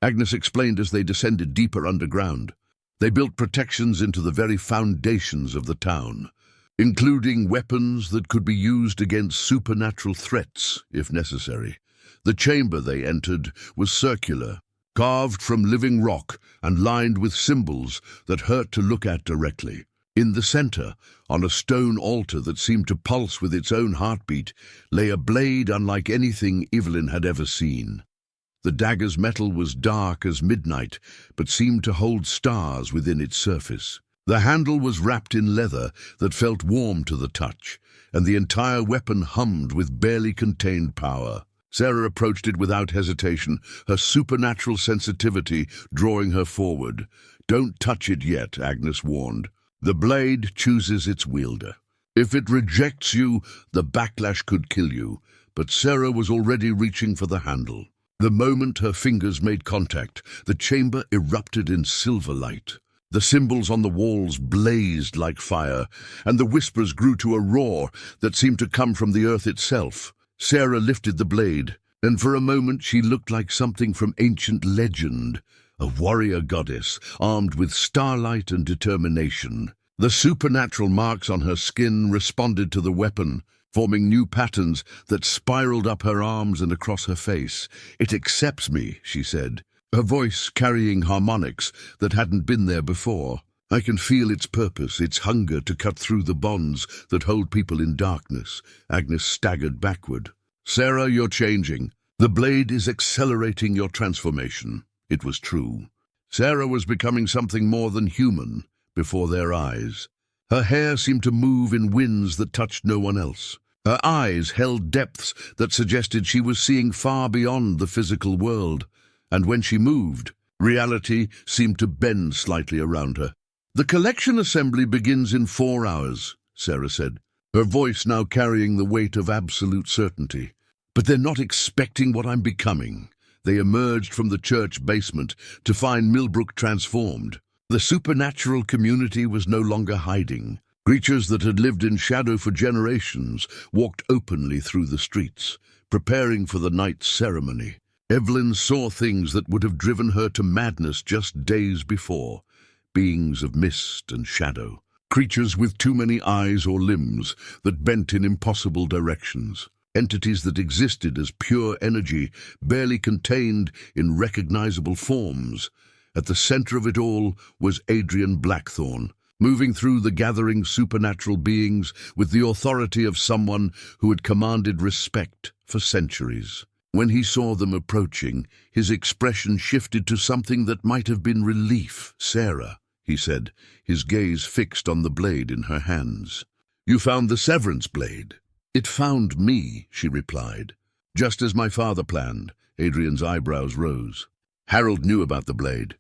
Agnes explained as they descended deeper underground. They built protections into the very foundations of the town, including weapons that could be used against supernatural threats, if necessary. The chamber they entered was circular, carved from living rock and lined with symbols that hurt to look at directly. In the center, on a stone altar that seemed to pulse with its own heartbeat, lay a blade unlike anything Evelyn had ever seen. The dagger's metal was dark as midnight, but seemed to hold stars within its surface. The handle was wrapped in leather that felt warm to the touch, and the entire weapon hummed with barely contained power. Sarah approached it without hesitation, her supernatural sensitivity drawing her forward. "Don't touch it yet," Agnes warned. "The blade chooses its wielder. If it rejects you, the backlash could kill you." But Sarah was already reaching for the handle. The moment her fingers made contact, the chamber erupted in silver light. The symbols on the walls blazed like fire, and the whispers grew to a roar that seemed to come from the earth itself. Sarah lifted the blade, and for a moment she looked like something from ancient legend, a warrior goddess, armed with starlight and determination. The supernatural marks on her skin responded to the weapon, forming new patterns that spiraled up her arms and across her face. "It accepts me," she said, her voice carrying harmonics that hadn't been there before. "I can feel its purpose, its hunger to cut through the bonds that hold people in darkness." Agnes staggered backward. "Sarah, you're changing. The blade is accelerating your transformation." It was true. Sarah was becoming something more than human before their eyes. Her hair seemed to move in winds that touched no one else. Her eyes held depths that suggested she was seeing far beyond the physical world. And when she moved, reality seemed to bend slightly around her. "The collection assembly begins in 4 hours, Sarah said, her voice now carrying the weight of absolute certainty. "But they're not expecting what I'm becoming." They emerged from the church basement to find Millbrook transformed. The supernatural community was no longer hiding. Creatures that had lived in shadow for generations walked openly through the streets, preparing for the night's ceremony. Evelyn saw things that would have driven her to madness just days before. Beings of mist and shadow. Creatures with too many eyes or limbs that bent in impossible directions. Entities that existed as pure energy, barely contained in recognizable forms. At the center of it all was Adrian Blackthorne, moving through the gathering supernatural beings with the authority of someone who had commanded respect for centuries. When he saw them approaching, his expression shifted to something that might have been relief. "Sarah," he said, his gaze fixed on the blade in her hands. "You found the severance blade." "It found me," she replied. "Just as my father planned." Adrian's eyebrows rose. "Harold knew about the blade."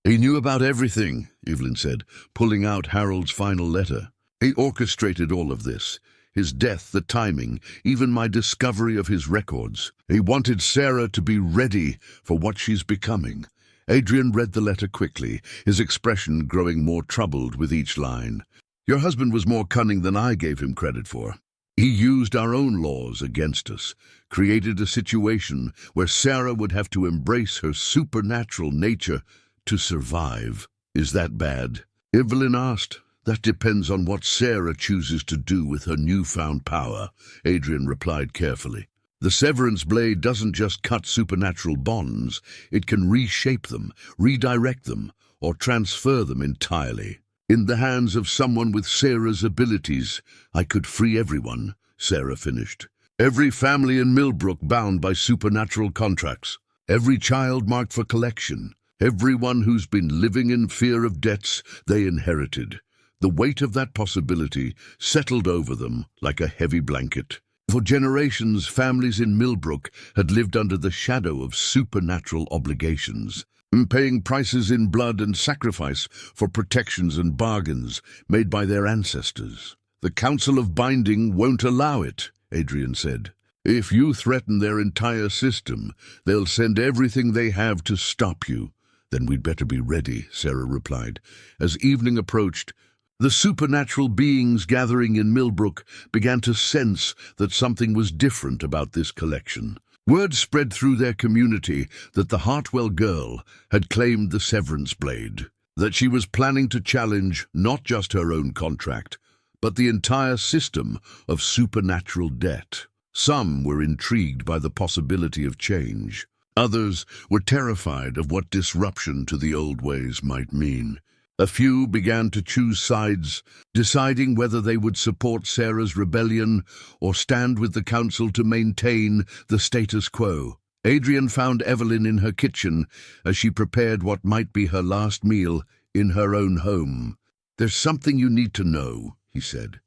"He knew about everything," Evelyn said, pulling out Harold's final letter. "He orchestrated all of this. his death, the timing, even my discovery of his records. He wanted Sarah to be ready for what she's becoming. Adrian read the letter quickly, his expression growing more troubled with each line. Your husband was more cunning than I gave him credit for. He used our own laws against us, created a situation where Sarah would have to embrace her supernatural nature to survive. Is that bad? Evelyn asked. That depends on what Sarah chooses to do with her newfound power, Adrian replied carefully. The severance blade doesn't just cut supernatural bonds, it can reshape them, redirect them, or transfer them entirely. In the hands of someone with Sarah's abilities, I could free everyone, Sarah finished. Every family in Millbrook bound by supernatural contracts. Every child marked for collection. Everyone who's been living in fear of debts they inherited. The weight of that possibility settled over them like a heavy blanket. For generations, families in Millbrook had lived under the shadow of supernatural obligations, paying prices in blood and sacrifice for protections and bargains made by their ancestors. The Council of Binding won't allow it, Adrian said. If you threaten their entire system, they'll send everything they have to stop you. Then we'd better be ready, Sarah replied. As evening approached, the supernatural beings gathering in Millbrook began to sense that something was different about this collection. Word spread through their community that the Hartwell girl had claimed the severance blade, that she was planning to challenge not just her own contract, but the entire system of supernatural debt. Some were intrigued by the possibility of change. Others were terrified of what disruption to the old ways might mean. A few began to choose sides, deciding whether they would support Sarah's rebellion or stand with the council to maintain the status quo. Adrian found Evelyn in her kitchen as she prepared what might be her last meal in her own home. There's something you need to know, he said,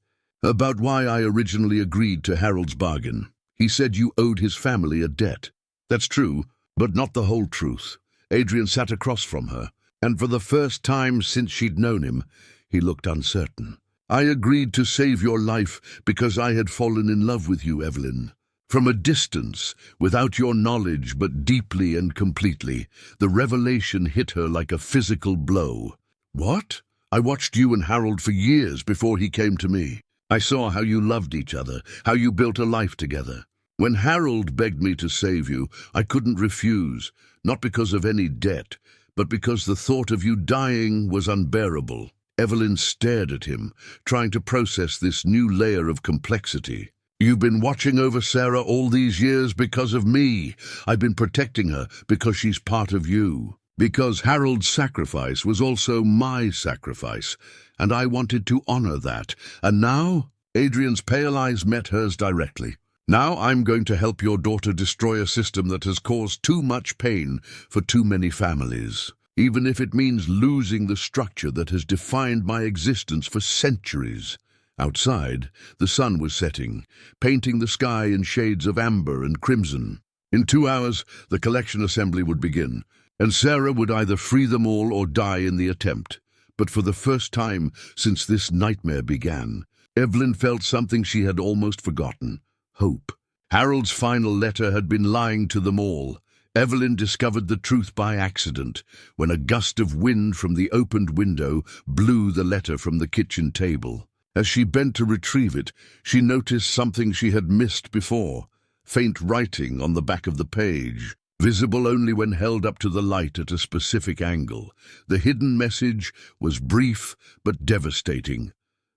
about why I originally agreed to Harold's bargain. He said you owed his family a debt. That's true, but not the whole truth. Adrian sat across from her, and for the first time since she'd known him, he looked uncertain. I agreed to save your life because I had fallen in love with you, Evelyn. From a distance, without your knowledge, but deeply and completely, the revelation hit her like a physical blow. What? I watched you and Harold for years before he came to me. I saw how you loved each other, how you built a life together. When Harold begged me to save you, I couldn't refuse, not because of any debt, but because the thought of you dying was unbearable. Evelyn stared at him, trying to process this new layer of complexity. You've been watching over Sarah all these years because of me. I've been protecting her because she's part of you. Because Harold's sacrifice was also my sacrifice, and I wanted to honor that. And now, Adrian's pale eyes met hers directly. Now I'm going to help your daughter destroy a system that has caused too much pain for too many families, even if it means losing the structure that has defined my existence for centuries. Outside, the sun was setting, painting the sky in shades of amber and crimson. In 2 hours, the collection assembly would begin, and Sarah would either free them all or die in the attempt. But for the first time since this nightmare began, Evelyn felt something she had almost forgotten. Hope. Harold's final letter had been lying to them all. Evelyn discovered the truth by accident, when a gust of wind from the opened window blew the letter from the kitchen table. As she bent to retrieve it, she noticed something she had missed before. Faint writing on the back of the page, visible only when held up to the light at a specific angle. The hidden message was brief but devastating.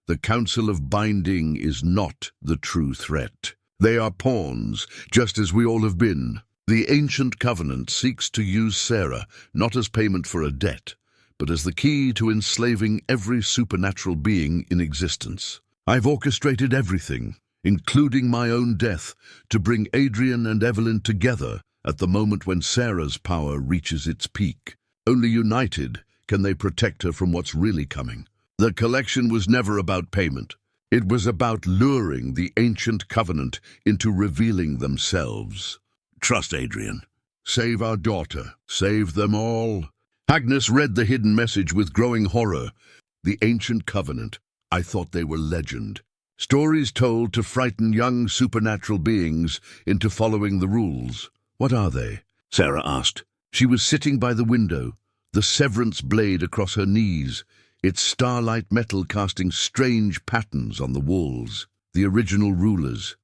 The Council of Binding is not the true threat. They are pawns, just as we all have been. The ancient covenant seeks to use Sarah not as payment for a debt, but as the key to enslaving every supernatural being in existence. I've orchestrated everything, including my own death, to bring Adrian and Evelyn together at the moment when Sarah's power reaches its peak. Only united can they protect her from what's really coming. The collection was never about payment. It was about luring the ancient covenant into revealing themselves. Trust Adrian. Save our daughter. Save them all. Agnes read the hidden message with growing horror. The ancient covenant. I thought they were legend. Stories told to frighten young supernatural beings into following the rules. What are they? Sarah asked. She was sitting by the window, the severance blade across her knees, its starlight metal casting strange patterns on the walls. The original rulers,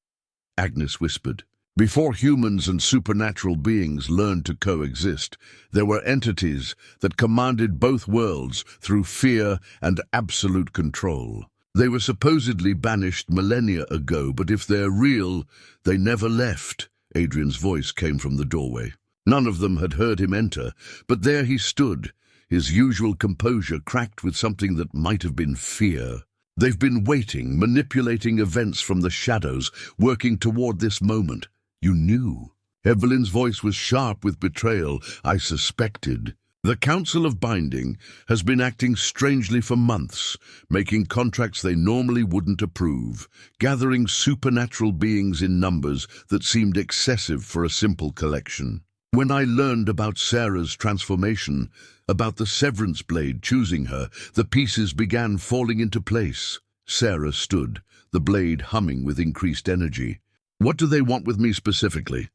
Agnes whispered. Before humans and supernatural beings learned to coexist, there were entities that commanded both worlds through fear and absolute control. They were supposedly banished millennia ago, but if they're real, they never left. Adrian's voice came from the doorway. None of them had heard him enter, but there he stood, his usual composure cracked with something that might have been fear. They've been waiting, manipulating events from the shadows, working toward this moment. You knew. Evelyn's voice was sharp with betrayal. I suspected. The Council of Binding has been acting strangely for months, making contracts they normally wouldn't approve, gathering supernatural beings in numbers that seemed excessive for a simple collection. When I learned about Sarah's transformation, about the severance blade choosing her, the pieces began falling into place. Sarah stood, the blade humming with increased energy. What do they want with me specifically?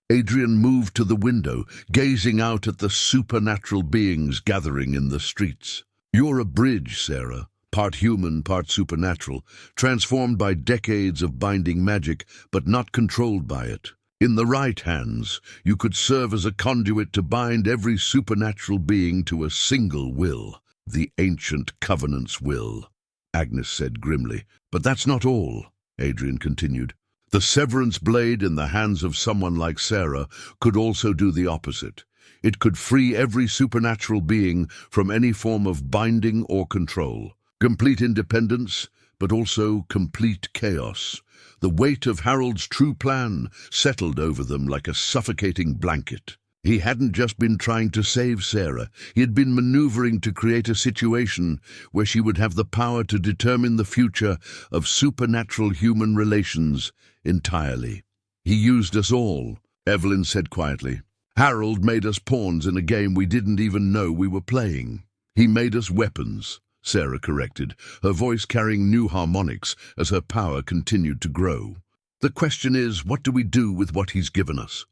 Adrian moved to the window, gazing out at the supernatural beings gathering in the streets. You're a bridge, Sarah, part human, part supernatural, transformed by decades of binding magic, but not controlled by it. In the right hands, you could serve as a conduit to bind every supernatural being to a single will, the ancient covenant's will, Agnes said grimly. But that's not all, Adrian continued. The severance blade in the hands of someone like Sarah could also do the opposite. It could free every supernatural being from any form of binding or control. Complete independence, but also complete chaos. The weight of Harold's true plan settled over them like a suffocating blanket. He hadn't just been trying to save Sarah. He had been maneuvering to create a situation where she would have the power to determine the future of supernatural human relations entirely. He used us all, Evelyn said quietly. Harold made us pawns in a game we didn't even know we were playing. He made us weapons, Sarah corrected, her voice carrying new harmonics as her power continued to grow. The question is, what do we do with what he's given us?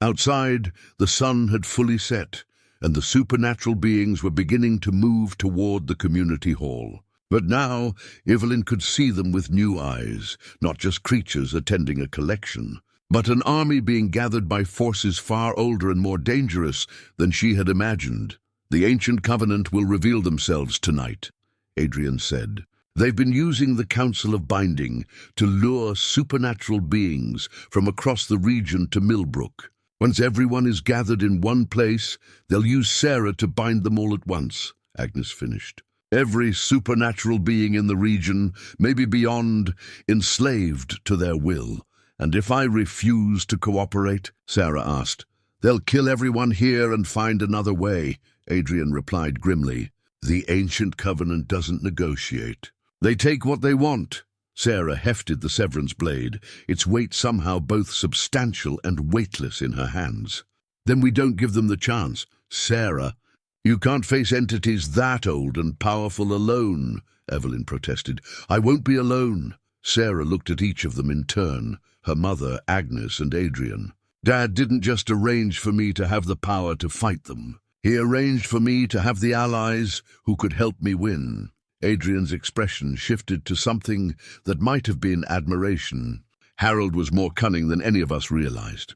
Outside, the sun had fully set, and the supernatural beings were beginning to move toward the community hall. But now, Evelyn could see them with new eyes, not just creatures attending a collection, but an army being gathered by forces far older and more dangerous than she had imagined. The ancient covenant will reveal themselves tonight, Adrian said. They've been using the Council of Binding to lure supernatural beings from across the region to Millbrook. Once everyone is gathered in one place, they'll use Sarah to bind them all at once, Agnes finished. Every supernatural being in the region, maybe beyond, enslaved to their will. And if I refuse to cooperate, Sarah asked, they'll kill everyone here and find another way, Adrian replied grimly. The ancient covenant doesn't negotiate. They take what they want. Sarah hefted the severance blade, its weight somehow both substantial and weightless in her hands. Then we don't give them the chance. Sarah, you can't face entities that old and powerful alone, Evelyn protested. I won't be alone. Sarah looked at each of them in turn, her mother, Agnes, and Adrian. Dad didn't just arrange for me to have the power to fight them. He arranged for me to have the allies who could help me win. Adrian's expression shifted to something that might have been admiration. Harold was more cunning than any of us realized.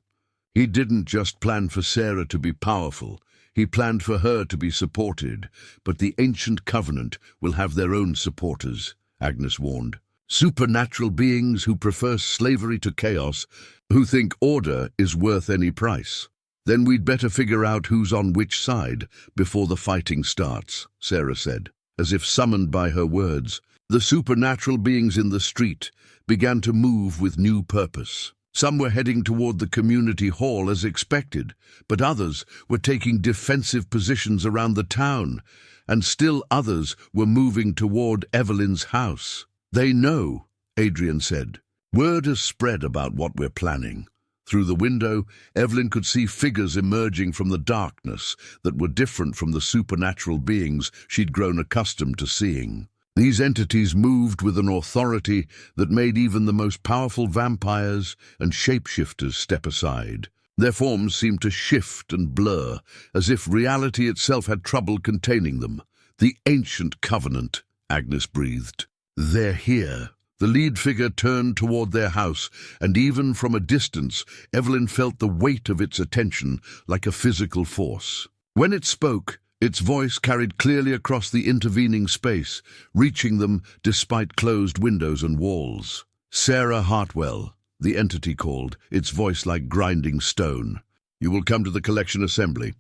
He didn't just plan for Sarah to be powerful. He planned for her to be supported. But the ancient covenant will have their own supporters, Agnes warned. Supernatural beings who prefer slavery to chaos, who think order is worth any price. Then we'd better figure out who's on which side before the fighting starts, Sarah said. As if summoned by her words, the supernatural beings in the street began to move with new purpose. Some were heading toward the community hall as expected, but others were taking defensive positions around the town, and still others were moving toward Evelyn's house. They know, Adrian said. Word has spread about what we're planning. Through the window, Evelyn could see figures emerging from the darkness that were different from the supernatural beings she'd grown accustomed to seeing. These entities moved with an authority that made even the most powerful vampires and shapeshifters step aside. Their forms seemed to shift and blur, as if reality itself had trouble containing them. "The ancient covenant," Agnes breathed. "They're here." The lead figure turned toward their house, and even from a distance, Evelyn felt the weight of its attention like a physical force. When it spoke, its voice carried clearly across the intervening space, reaching them despite closed windows and walls. "Sarah Hartwell," the entity called, its voice like grinding stone. "You will come to the collection assembly.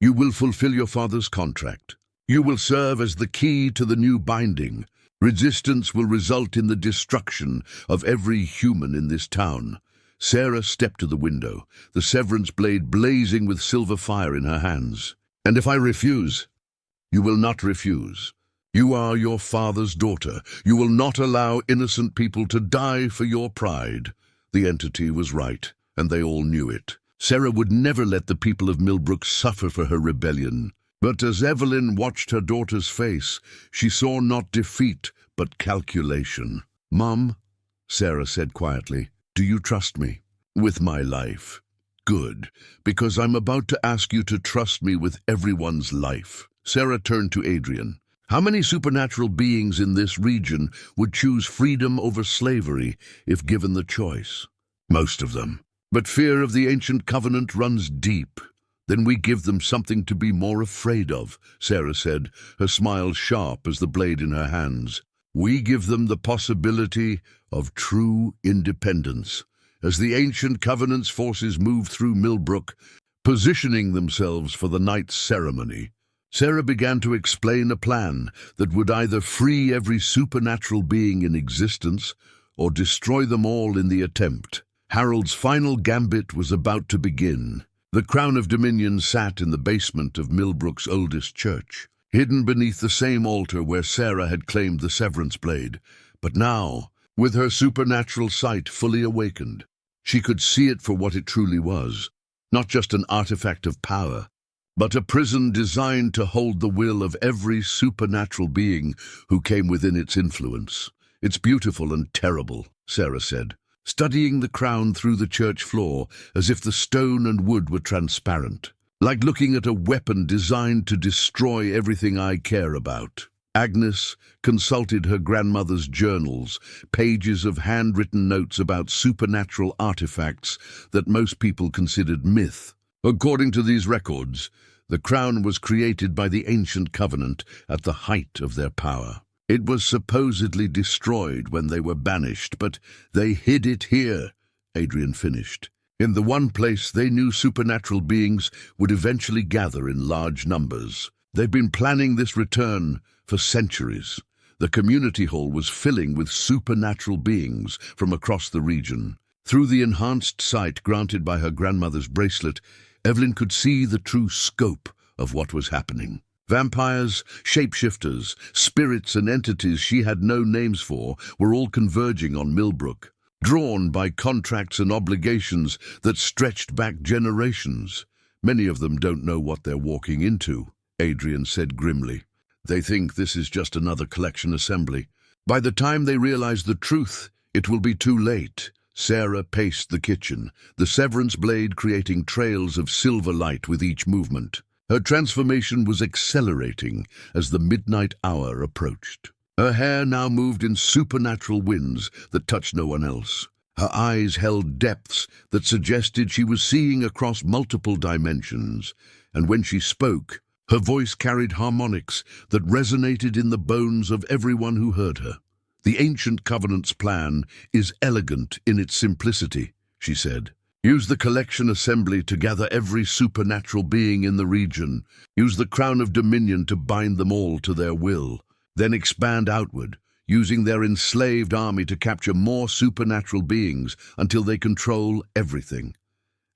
You will fulfill your father's contract. You will serve as the key to the new binding. Resistance will result in the destruction of every human in this town." Sarah stepped to the window, the severance blade blazing with silver fire in her hands. "And if I refuse?" "You will not refuse. You are your father's daughter. You will not allow innocent people to die for your pride." The entity was right, and they all knew it. Sarah would never let the people of Millbrook suffer for her rebellion. But as Evelyn watched her daughter's face, she saw not defeat, but calculation. "Mom," Sarah said quietly, "do you trust me? With my life?" "Good, because I'm about to ask you to trust me with everyone's life." Sarah turned to Adrian. "How many supernatural beings in this region would choose freedom over slavery if given the choice?" "Most of them. But fear of the ancient covenant runs deep. Then we give them something to be more afraid of," Sarah said, her smile sharp as the blade in her hands. "We give them the possibility of true independence." As the ancient covenant's forces moved through Millbrook, positioning themselves for the night's ceremony, Sarah began to explain a plan that would either free every supernatural being in existence or destroy them all in the attempt. Harold's final gambit was about to begin. The Crown of Dominion sat in the basement of Millbrook's oldest church, hidden beneath the same altar where Sarah had claimed the severance blade. But now, with her supernatural sight fully awakened, she could see it for what it truly was, not just an artifact of power, but a prison designed to hold the will of every supernatural being who came within its influence. "It's beautiful and terrible," Sarah said, studying the crown through the church floor as if the stone and wood were transparent. "Like looking at a weapon designed to destroy everything I care about." Agnes consulted her grandmother's journals, pages of handwritten notes about supernatural artifacts that most people considered myth. According to these records, the crown was created by the ancient covenant at the height of their power. It was supposedly destroyed when they were banished, but they hid it here, Adrian finished, in the one place they knew supernatural beings would eventually gather in large numbers. They've been planning this return for centuries. The community hall was filling with supernatural beings from across the region. Through the enhanced sight granted by her grandmother's bracelet, Evelyn could see the true scope of what was happening. Vampires, shapeshifters, spirits and entities she had no names for were all converging on Millbrook, drawn by contracts and obligations that stretched back generations. "Many of them don't know what they're walking into," Adrian said grimly. "They think this is just another collection assembly. By the time they realize the truth, it will be too late." Sarah paced the kitchen, the severance blade creating trails of silver light with each movement. Her transformation was accelerating as the midnight hour approached. Her hair now moved in supernatural winds that touched no one else. Her eyes held depths that suggested she was seeing across multiple dimensions, and when she spoke, her voice carried harmonics that resonated in the bones of everyone who heard her. "The ancient covenant's plan is elegant in its simplicity," she said. "Use the collection assembly to gather every supernatural being in the region. Use the crown of dominion to bind them all to their will. Then expand outward, using their enslaved army to capture more supernatural beings until they control everything."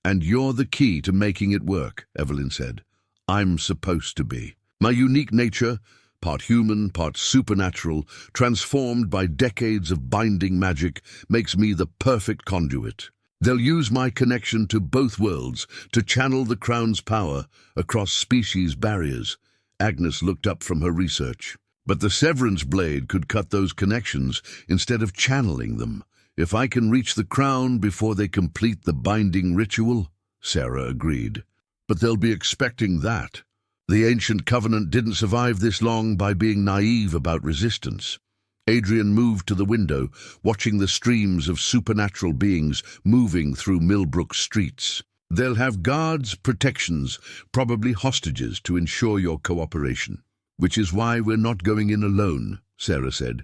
"And you're the key to making it work," Evelyn said. "I'm supposed to be. My unique nature, part human, part supernatural, transformed by decades of binding magic, makes me the perfect conduit. They'll use my connection to both worlds to channel the crown's power across species barriers." Agnes looked up from her research. But the severance blade could cut those connections instead of channeling them. If I can reach the crown before they complete the binding ritual, Sarah agreed. But they'll be expecting that. The ancient covenant didn't survive this long by being naive about resistance. Adrian moved to the window, watching the streams of supernatural beings moving through Millbrook streets. They'll have guards, protections, probably hostages to ensure your cooperation. Which is why we're not going in alone, Sarah said.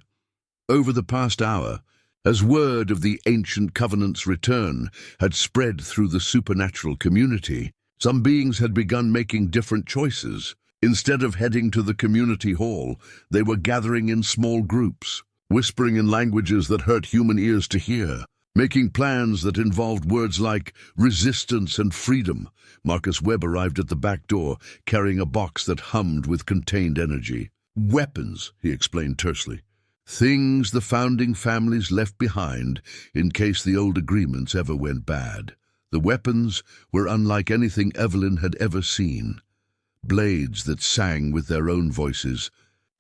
Over the past hour, as word of the ancient covenant's return had spread through the supernatural community, some beings had begun making different choices. Instead of heading to the community hall, they were gathering in small groups, whispering in languages that hurt human ears to hear, making plans that involved words like resistance and freedom. Marcus Webb arrived at the back door, carrying a box that hummed with contained energy. Weapons, he explained tersely. Things the founding families left behind in case the old agreements ever went bad. The weapons were unlike anything Evelyn had ever seen. Blades that sang with their own voices,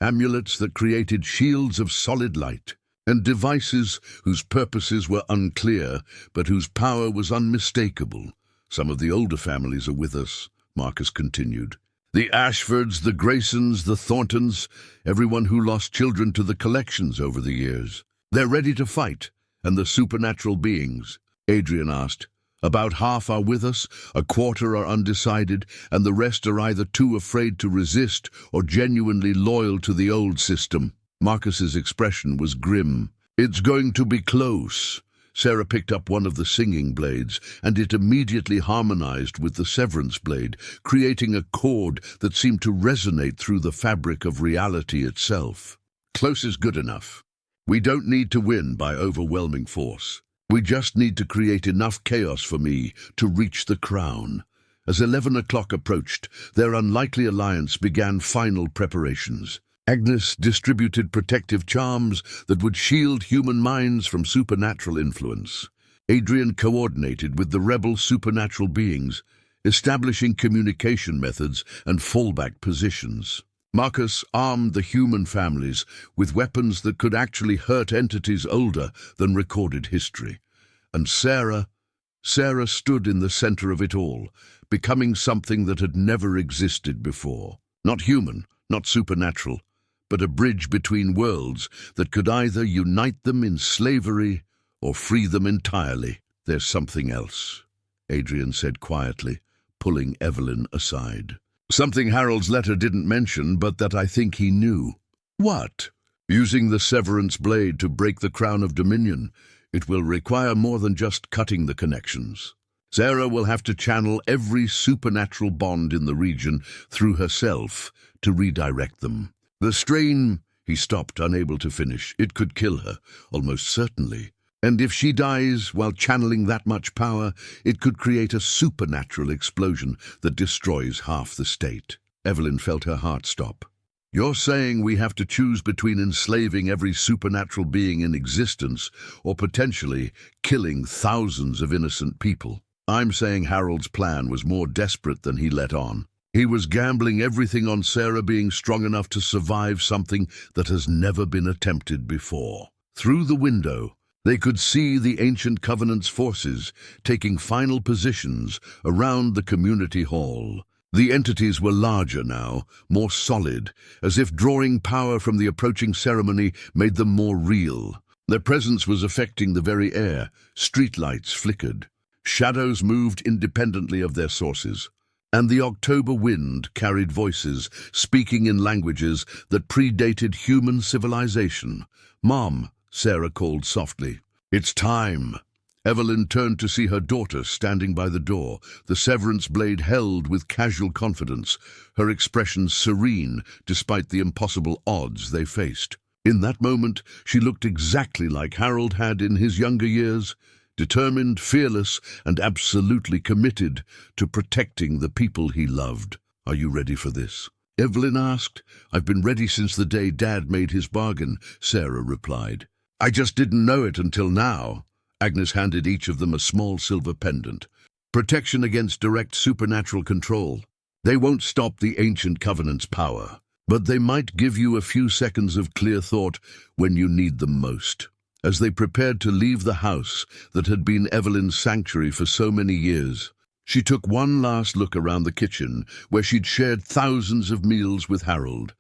amulets that created shields of solid light, and devices whose purposes were unclear, but whose power was unmistakable. Some of the older families are with us, Marcus continued. The Ashfords, the Graysons, the Thorntons, everyone who lost children to the collections over the years. They're ready to fight, and the supernatural beings. Adrian asked. About half are with us, a quarter are undecided, and the rest are either too afraid to resist or genuinely loyal to the old system. Marcus's expression was grim. It's going to be close. Sarah picked up one of the singing blades, and it immediately harmonized with the severance blade, creating a chord that seemed to resonate through the fabric of reality itself. Close is good enough. We don't need to win by overwhelming force. We just need to create enough chaos for me to reach the crown. As 11 o'clock approached, their unlikely alliance began final preparations. Agnes distributed protective charms that would shield human minds from supernatural influence. Adrian coordinated with the rebel supernatural beings, establishing communication methods and fallback positions. Marcus armed the human families with weapons that could actually hurt entities older than recorded history. And Sarah stood in the center of it all, becoming something that had never existed before. Not human, not supernatural, but a bridge between worlds that could either unite them in slavery or free them entirely. There's something else, Adrian said quietly, pulling Evelyn aside. Something Harold's letter didn't mention, but that I think he knew. What? Using the severance blade to break the crown of dominion, it will require more than just cutting the connections. Sarah will have to channel every supernatural bond in the region through herself to redirect them. The strain, he stopped, unable to finish. It could kill her, almost certainly. And if she dies while channeling that much power, it could create a supernatural explosion that destroys half the state. Evelyn felt her heart stop. You're saying we have to choose between enslaving every supernatural being in existence or potentially killing thousands of innocent people. I'm saying Harold's plan was more desperate than he let on. He was gambling everything on Sarah being strong enough to survive something that has never been attempted before. Through the window, they could see the ancient covenant's forces taking final positions around the community hall. The entities were larger now, more solid, as if drawing power from the approaching ceremony made them more real. Their presence was affecting the very air. Streetlights flickered. Shadows moved independently of their sources. And the October wind carried voices, speaking in languages that predated human civilization. "Mom," Sarah called softly. "It's time." Evelyn turned to see her daughter standing by the door, the severance blade held with casual confidence, her expression serene despite the impossible odds they faced. In that moment, she looked exactly like Harold had in his younger years, determined, fearless, and absolutely committed to protecting the people he loved. "Are you ready for this?" Evelyn asked. "I've been ready since the day Dad made his bargain," Sarah replied. "I just didn't know it until now." Agnes handed each of them a small silver pendant. "Protection against direct supernatural control. They won't stop the ancient covenant's power, but they might give you a few seconds of clear thought when you need them most. As they prepared to leave the house that had been Evelyn's sanctuary for so many years, she took one last look around the kitchen where she'd shared thousands of meals with Harold,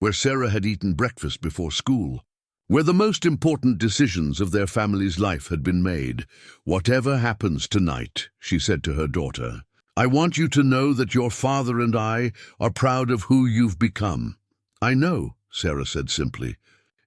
where Sarah had eaten breakfast before school, where the most important decisions of their family's life had been made. "Whatever happens tonight," she said to her daughter, "I want you to know that your father and I are proud of who you've become." "I know," Sarah said simply,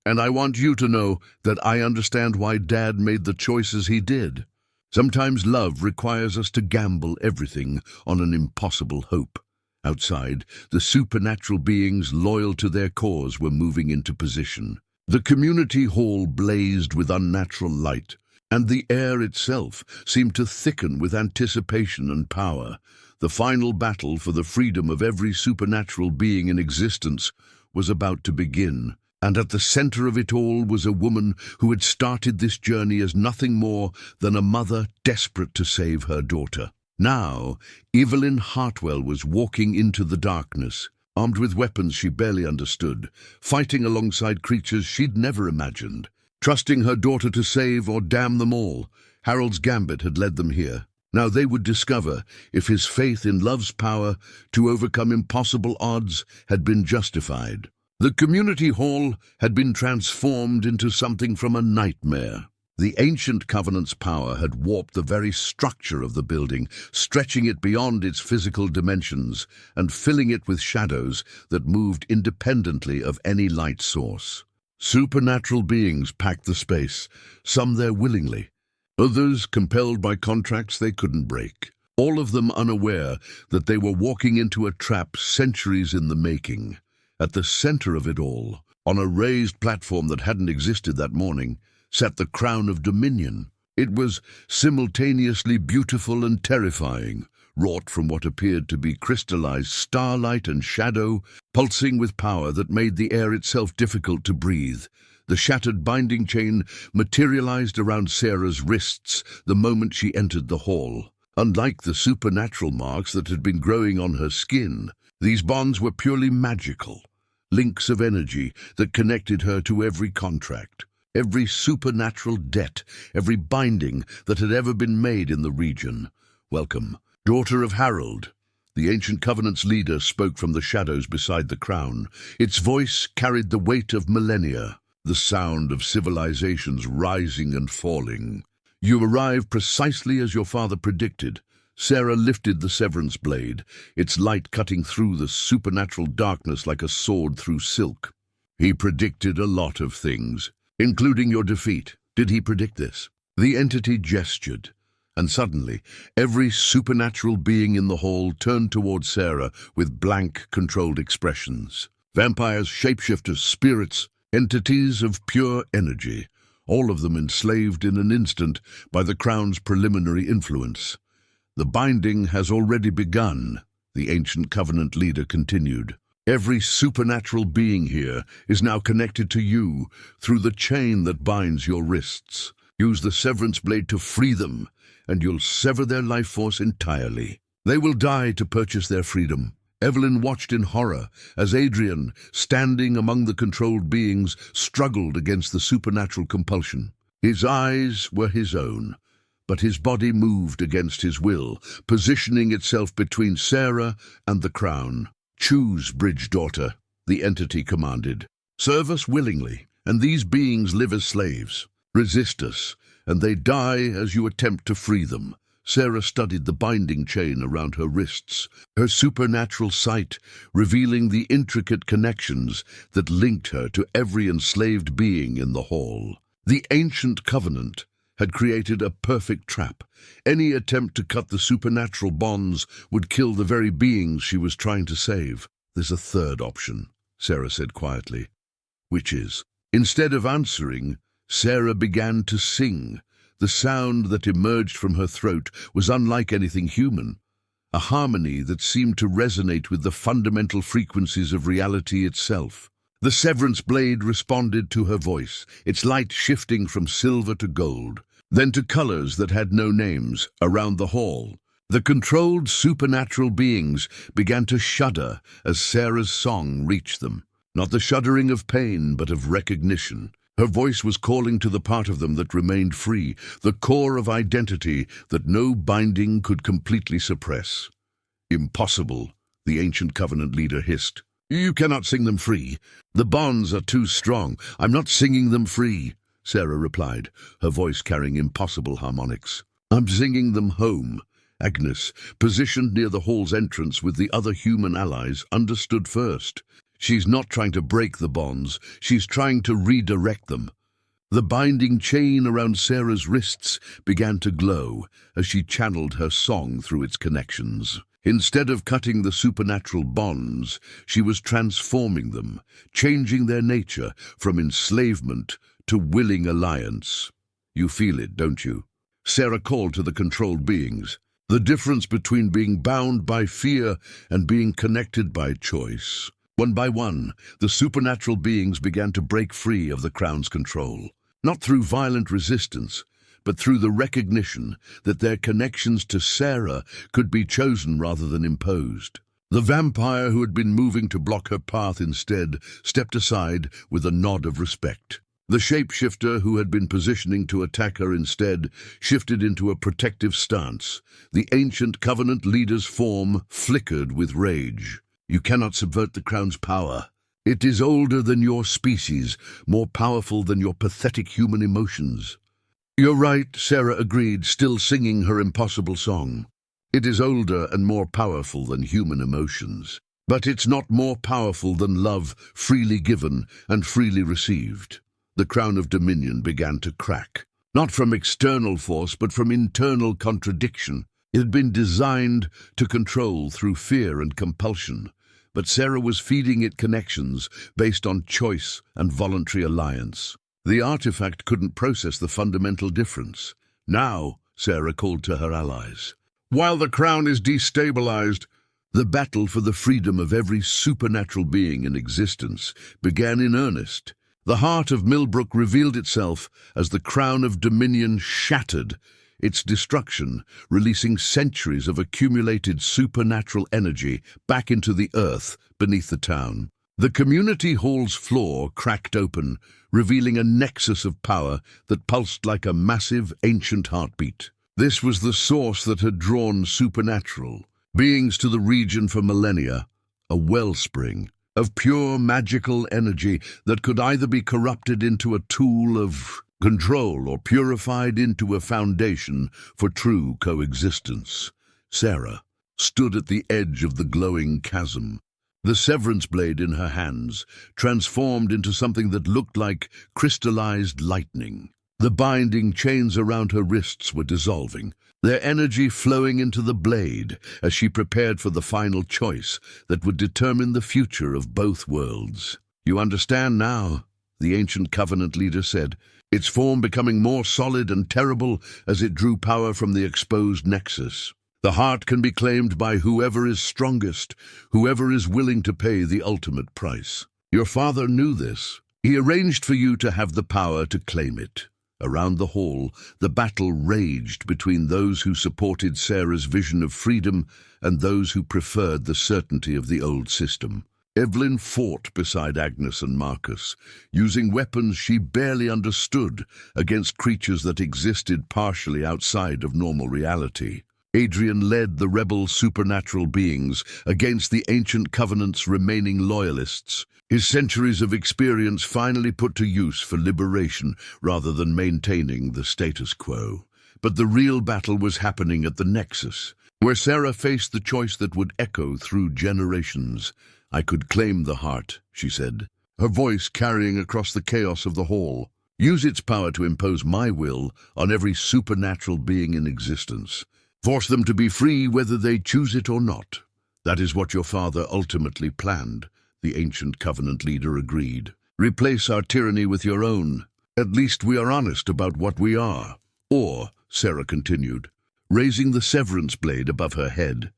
"and I want you to know that I understand why Dad made the choices he did. Sometimes love requires us to gamble everything on an impossible hope." Outside, the supernatural beings loyal to their cause were moving into position. The community hall blazed with unnatural light, and the air itself seemed to thicken with anticipation and power. The final battle for the freedom of every supernatural being in existence was about to begin, and at the center of it all was a woman who had started this journey as nothing more than a mother desperate to save her daughter. Now, Evelyn Hartwell was walking into the darkness, armed with weapons she barely understood, fighting alongside creatures she'd never imagined. Trusting her daughter to save or damn them all, Harold's gambit had led them here. Now they would discover if his faith in love's power to overcome impossible odds had been justified. The community hall had been transformed into something from a nightmare. The ancient covenant's power had warped the very structure of the building, stretching it beyond its physical dimensions and filling it with shadows that moved independently of any light source. Supernatural beings packed the space, some there willingly, others compelled by contracts they couldn't break, all of them unaware that they were walking into a trap centuries in the making. At the center of it all, on a raised platform that hadn't existed that morning, sat the crown of dominion. It was simultaneously beautiful and terrifying, wrought from what appeared to be crystallized starlight and shadow, pulsing with power that made the air itself difficult to breathe. The shattered binding chain materialized around Sarah's wrists the moment she entered the hall. Unlike the supernatural marks that had been growing on her skin, these bonds were purely magical, links of energy that connected her to every contract, every supernatural debt, every binding that had ever been made in the region. "Welcome, daughter of Harold." The ancient covenant's leader spoke from the shadows beside the crown. Its voice carried the weight of millennia, the sound of civilizations rising and falling. "You arrived precisely as your father predicted." Sarah lifted the severance blade, its light cutting through the supernatural darkness like a sword through silk. "He predicted a lot of things, including your defeat." "Did he predict this?" The entity gestured, and suddenly every supernatural being in the hall turned toward Sarah with blank, controlled expressions. Vampires, shapeshifters, spirits, entities of pure energy, all of them enslaved in an instant by the crown's preliminary influence. "The binding has already begun," the ancient covenant leader continued. "Every supernatural being here is now connected to you through the chain that binds your wrists. Use the severance blade to free them, and you'll sever their life force entirely. They will die to purchase their freedom." Evelyn watched in horror as Adrian, standing among the controlled beings, struggled against the supernatural compulsion. His eyes were his own, but his body moved against his will, positioning itself between Sarah and the crown. "Choose, bridge daughter," the entity commanded. "Serve us willingly, and these beings live as slaves. Resist us, and they die as you attempt to free them." Sarah studied the binding chain around her wrists, her supernatural sight revealing the intricate connections that linked her to every enslaved being in the hall. The ancient covenant had created a perfect trap. Any attempt to cut the supernatural bonds would kill the very beings she was trying to save. "There's a third option," Sarah said quietly. "Which is?" Instead of answering, Sarah began to sing. The sound that emerged from her throat was unlike anything human, a harmony that seemed to resonate with the fundamental frequencies of reality itself. The severance blade responded to her voice, its light shifting from silver to gold, then to colors that had no names. Around the hall, The controlled supernatural beings began to shudder as Sarah's song reached them. Not the shuddering of pain, but of recognition. Her voice was calling to the part of them that remained free, the core of identity that no binding could completely suppress. "Impossible," the ancient covenant leader hissed. "You cannot sing them free. The bonds are too strong. I'm not singing them free," Sarah replied, her voice carrying impossible harmonics. "I'm singing them home." Agnes, positioned near the hall's entrance with the other human allies, understood first. She's not trying to break the bonds, she's trying to redirect them. The binding chain around Sarah's wrists began to glow as she channeled her song through its connections. Instead of cutting the supernatural bonds, she was transforming them, changing their nature from enslavement to willing alliance. "You feel it, don't you?" Sarah called to the controlled beings. "The difference between being bound by fear and being connected by choice." One by one, the supernatural beings began to break free of the crown's control, not through violent resistance, but through the recognition that their connections to Sarah could be chosen rather than imposed. The vampire who had been moving to block her path instead stepped aside with a nod of respect. The shapeshifter who had been positioning to attack her instead shifted into a protective stance. The ancient covenant leader's form flickered with rage. "You cannot subvert the crown's power. It is older than your species, more powerful than your pathetic human emotions." "You're right," Sarah agreed, still singing her impossible song. "It is older and more powerful than human emotions. But it's not more powerful than love, freely given and freely received." The crown of dominion began to crack, not from external force, but from internal contradiction. It had been designed to control through fear and compulsion, but Sarah was feeding it connections based on choice and voluntary alliance. The artifact couldn't process the fundamental difference. "Now," Sarah called to her allies, "while the crown is destabilized, the battle for the freedom of every supernatural being in existence began in earnest." The heart of Millbrook revealed itself as the crown of dominion shattered, its destruction releasing centuries of accumulated supernatural energy back into the earth beneath the town. The community hall's floor cracked open, revealing a nexus of power that pulsed like a massive ancient heartbeat. This was the source that had drawn supernatural beings to the region for millennia, a wellspring of pure magical energy that could either be corrupted into a tool of control or purified into a foundation for true coexistence. Sarah stood at the edge of the glowing chasm, the severance blade in her hands, transformed into something that looked like crystallized lightning. The binding chains around her wrists were dissolving, their energy flowing into the blade as she prepared for the final choice that would determine the future of both worlds. "You understand now," the ancient covenant leader said, its form becoming more solid and terrible as it drew power from the exposed nexus. "The heart can be claimed by whoever is strongest, whoever is willing to pay the ultimate price. Your father knew this. He arranged for you to have the power to claim it." Around the hall, the battle raged between those who supported Sarah's vision of freedom and those who preferred the certainty of the old system. Evelyn fought beside Agnes and Marcus, using weapons she barely understood against creatures that existed partially outside of normal reality. Adrian led the rebel supernatural beings against the ancient covenant's remaining loyalists, his centuries of experience finally put to use for liberation rather than maintaining the status quo. But the real battle was happening at the Nexus, where Sarah faced the choice that would echo through generations. "I could claim the heart," she said, her voice carrying across the chaos of the hall. "Use its power to impose my will on every supernatural being in existence. Force them to be free whether they choose it or not. That is what your father ultimately planned," the ancient covenant leader agreed. "Replace our tyranny with your own. At least we are honest about what we are." "Or," Sarah continued, raising the severance blade above her head,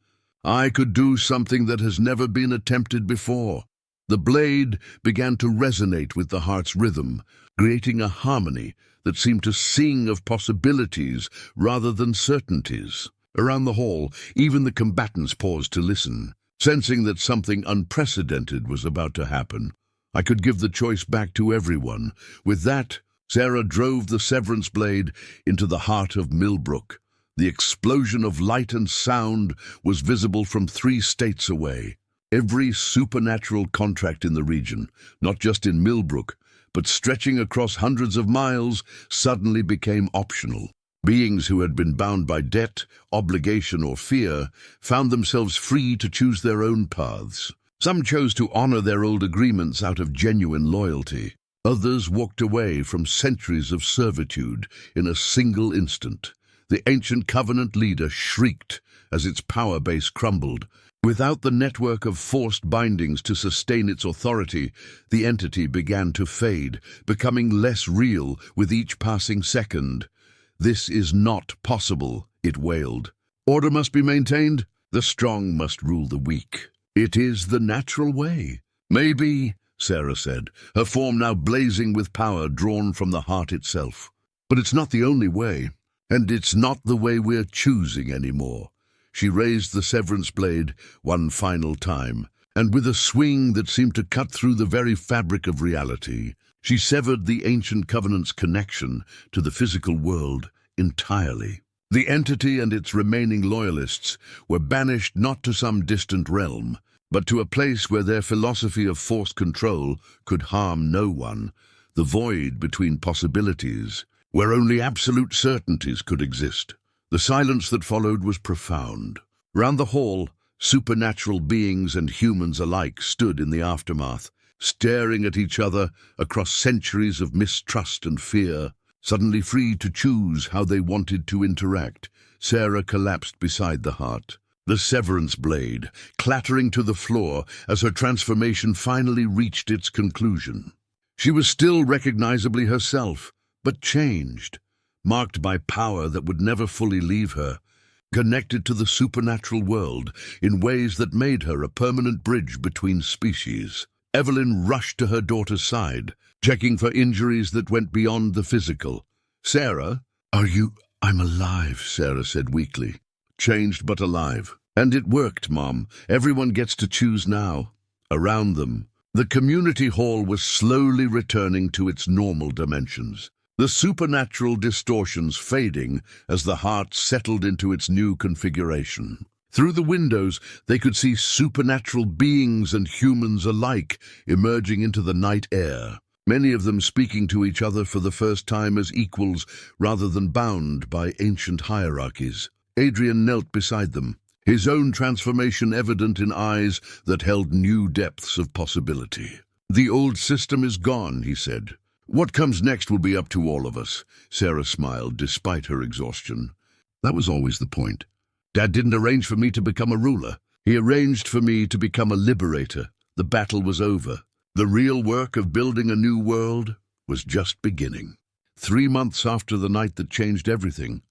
"I could do something that has never been attempted before." The blade began to resonate with the heart's rhythm, creating a harmony that seemed to sing of possibilities rather than certainties. Around the hall, even the combatants paused to listen, sensing that something unprecedented was about to happen. I could give the choice back to everyone. With that, Sarah drove the severance blade into the heart of Millbrook. The explosion of light and sound was visible from 3 states away. Every supernatural contract in the region, not just in Millbrook, but stretching across hundreds of miles, suddenly became optional. Beings who had been bound by debt, obligation, or fear found themselves free to choose their own paths. Some chose to honor their old agreements out of genuine loyalty. Others walked away from centuries of servitude in a single instant. The ancient covenant leader shrieked as its power base crumbled. Without the network of forced bindings to sustain its authority, the entity began to fade, becoming less real with each passing second. "This is not possible," it wailed. "Order must be maintained. The strong must rule the weak. It is the natural way." "Maybe," Sarah said, her form now blazing with power drawn from the heart itself. "But it's not the only way, and it's not the way we're choosing anymore." She raised the severance blade one final time, and with a swing that seemed to cut through the very fabric of reality, she severed the ancient covenant's connection to the physical world entirely. The entity and its remaining loyalists were banished not to some distant realm, but to a place where their philosophy of forced control could harm no one, the void between possibilities, where only absolute certainties could exist. The silence that followed was profound. Round the hall, supernatural beings and humans alike stood in the aftermath, staring at each other across centuries of mistrust and fear. Suddenly free to choose how they wanted to interact, Sarah collapsed beside the heart, the severance blade clattering to the floor as her transformation finally reached its conclusion. She was still recognizably herself, but changed, marked by power that would never fully leave her, connected to the supernatural world in ways that made her a permanent bridge between species. Evelyn rushed to her daughter's side, checking for injuries that went beyond the physical. "Sarah, I'm alive," Sarah said weakly. "Changed but alive. And it worked, Mom. Everyone gets to choose now." Around them, the community hall was slowly returning to its normal dimensions, the supernatural distortions fading as the heart settled into its new configuration. Through the windows, they could see supernatural beings and humans alike emerging into the night air, many of them speaking to each other for the first time as equals rather than bound by ancient hierarchies. Adrian knelt beside them, his own transformation evident in eyes that held new depths of possibility. "The old system is gone," he said. "What comes next will be up to all of us." Sarah smiled despite her exhaustion. "That was always the point. Dad didn't arrange for me to become a ruler. He arranged for me to become a liberator. The battle was over. The real work of building a new world was just beginning." 3 months after the night that changed everything,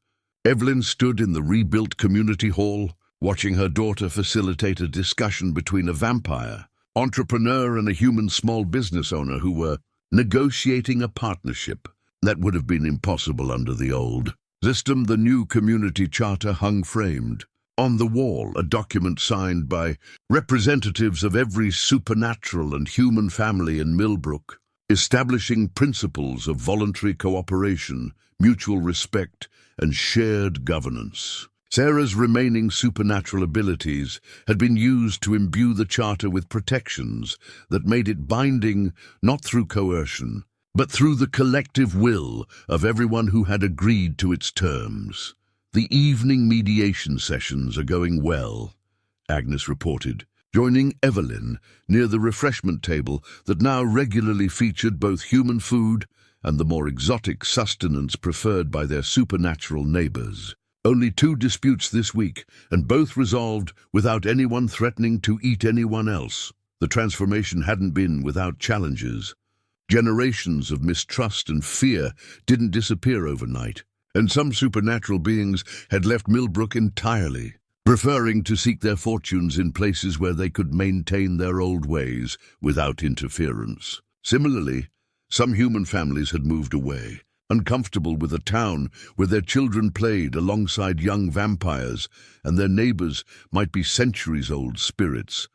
Evelyn stood in the rebuilt community hall, watching her daughter facilitate a discussion between a vampire, entrepreneur, and a human small business owner who were negotiating a partnership that would have been impossible under the old system. The new community charter hung framed. On the wall, a document signed by representatives of every supernatural and human family in Millbrook, establishing principles of voluntary cooperation, mutual respect, and shared governance. Sarah's remaining supernatural abilities had been used to imbue the charter with protections that made it binding not through coercion, but through the collective will of everyone who had agreed to its terms. "The evening mediation sessions are going well," Agnes reported, joining Evelyn near the refreshment table that now regularly featured both human food and the more exotic sustenance preferred by their supernatural neighbors. "Only 2 disputes this week, and both resolved without anyone threatening to eat anyone else." The transformation hadn't been without challenges. Generations of mistrust and fear didn't disappear overnight, and some supernatural beings had left Millbrook entirely, preferring to seek their fortunes in places where they could maintain their old ways without interference. Similarly, some human families had moved away, uncomfortable with a town where their children played alongside young vampires and their neighbors might be centuries-old spirits.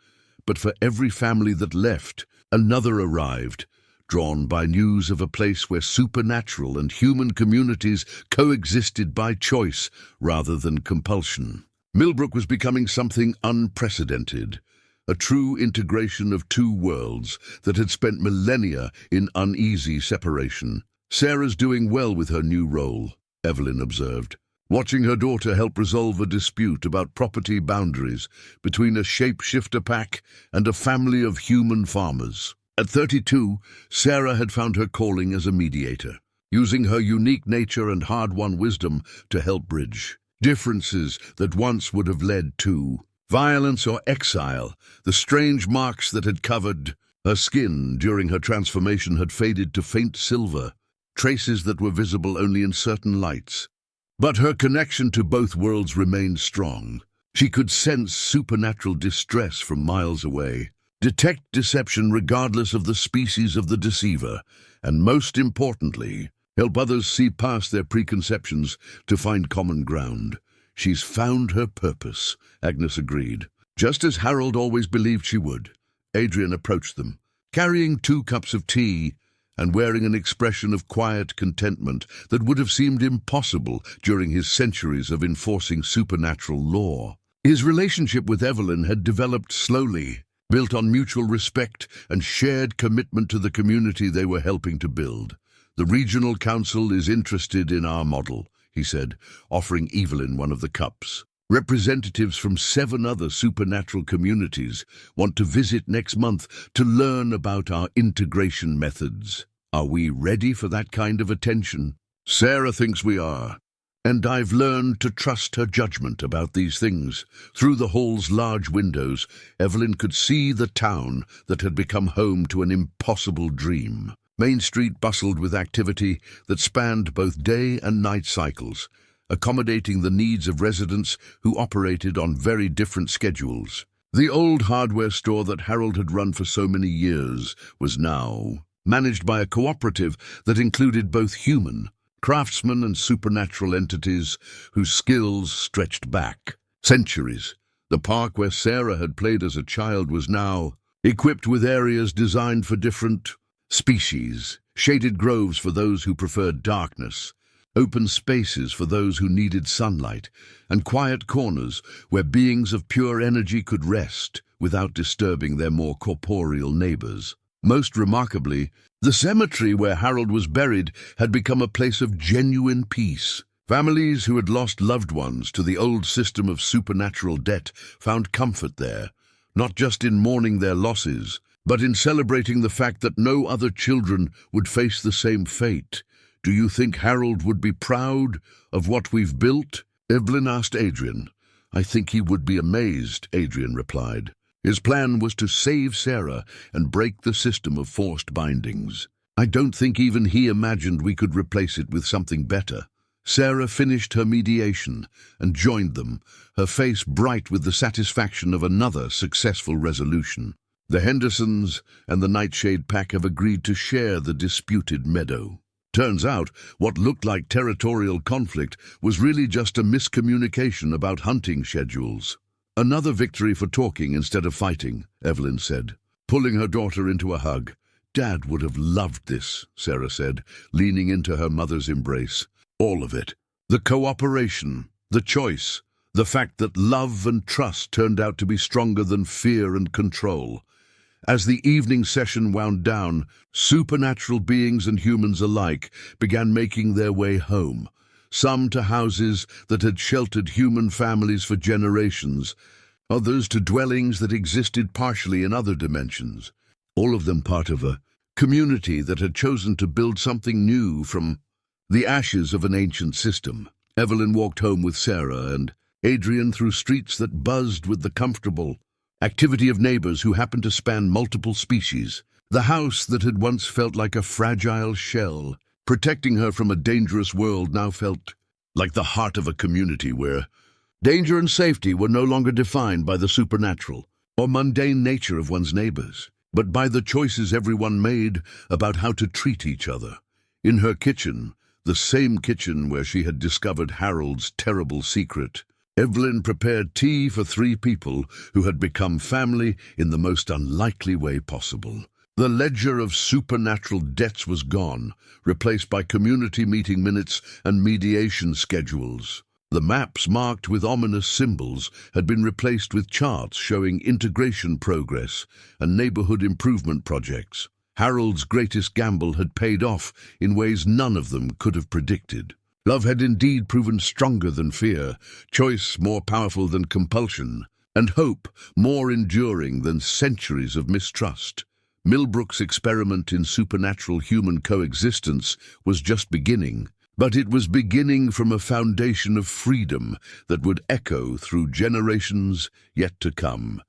But for every family that left, another arrived, drawn by news of a place where supernatural and human communities coexisted by choice rather than compulsion. Millbrook was becoming something unprecedented, a true integration of two worlds that had spent millennia in uneasy separation. "Sarah's doing well with her new role," Evelyn observed, watching her daughter help resolve a dispute about property boundaries between a shapeshifter pack and a family of human farmers. At 32, Sarah had found her calling as a mediator, using her unique nature and hard-won wisdom to help bridge differences that once would have led to violence or exile. The strange marks that had covered her skin during her transformation had faded to faint silver, traces that were visible only in certain lights. But her connection to both worlds remained strong. She could sense supernatural distress from miles away, detect deception regardless of the species of the deceiver, and most importantly, help others see past their preconceptions to find common ground. "She's found her purpose," Agnes agreed. Just as Harold always believed she would, Adrian approached them, carrying 2 cups of tea and wearing an expression of quiet contentment that would have seemed impossible during his centuries of enforcing supernatural law. His relationship with Evelyn had developed slowly, built on mutual respect and shared commitment to the community they were helping to build. "The Regional Council is interested in our model," he said, offering Evelyn one of the cups. "Representatives from 7 other supernatural communities want to visit next month to learn about our integration methods. Are we ready for that kind of attention?" "Sarah thinks we are, and I've learned to trust her judgment about these things." Through the hall's large windows, Evelyn could see the town that had become home to an impossible dream. Main Street bustled with activity that spanned both day and night cycles, accommodating the needs of residents who operated on very different schedules. The old hardware store that Harold had run for so many years was now managed by a cooperative that included both human, craftsmen and supernatural entities whose skills stretched back centuries. The park where Sarah had played as a child was now equipped with areas designed for different species, shaded groves for those who preferred darkness, open spaces for those who needed sunlight, and quiet corners where beings of pure energy could rest without disturbing their more corporeal neighbors. Most remarkably, the cemetery where Harold was buried had become a place of genuine peace. Families who had lost loved ones to the old system of supernatural debt found comfort there, not just in mourning their losses, but in celebrating the fact that no other children would face the same fate. "Do you think Harold would be proud of what we've built?" Evelyn asked Adrian. "I think he would be amazed," Adrian replied. His plan was to save Sarah and break the system of forced bindings. "I don't think even he imagined we could replace it with something better." Sarah finished her mediation and joined them, her face bright with the satisfaction of another successful resolution. The Hendersons and the Nightshade Pack have agreed to share the disputed meadow. Turns out, what looked like territorial conflict was really just a miscommunication about hunting schedules. "Another victory for talking instead of fighting," Evelyn said, pulling her daughter into a hug. "Dad would have loved this," Sarah said, leaning into her mother's embrace. "All of it. The cooperation, the choice, the fact that love and trust turned out to be stronger than fear and control." As the evening session wound down, supernatural beings and humans alike began making their way home, some to houses that had sheltered human families for generations, others to dwellings that existed partially in other dimensions, all of them part of a community that had chosen to build something new from the ashes of an ancient system. Evelyn walked home with Sarah and Adrian through streets that buzzed with the comfortable activity of neighbors who happened to span multiple species. The house that had once felt like a fragile shell, protecting her from a dangerous world, now felt like the heart of a community where danger and safety were no longer defined by the supernatural or mundane nature of one's neighbors, but by the choices everyone made about how to treat each other. In her kitchen, the same kitchen where she had discovered Harold's terrible secret. Evelyn prepared tea for 3 people who had become family in the most unlikely way possible. The ledger of supernatural debts was gone, replaced by community meeting minutes and mediation schedules. The maps marked with ominous symbols had been replaced with charts showing integration progress and neighborhood improvement projects. Harold's greatest gamble had paid off in ways none of them could have predicted. Love had indeed proven stronger than fear, choice more powerful than compulsion, and hope more enduring than centuries of mistrust. Millbrook's experiment in supernatural human coexistence was just beginning, but it was beginning from a foundation of freedom that would echo through generations yet to come.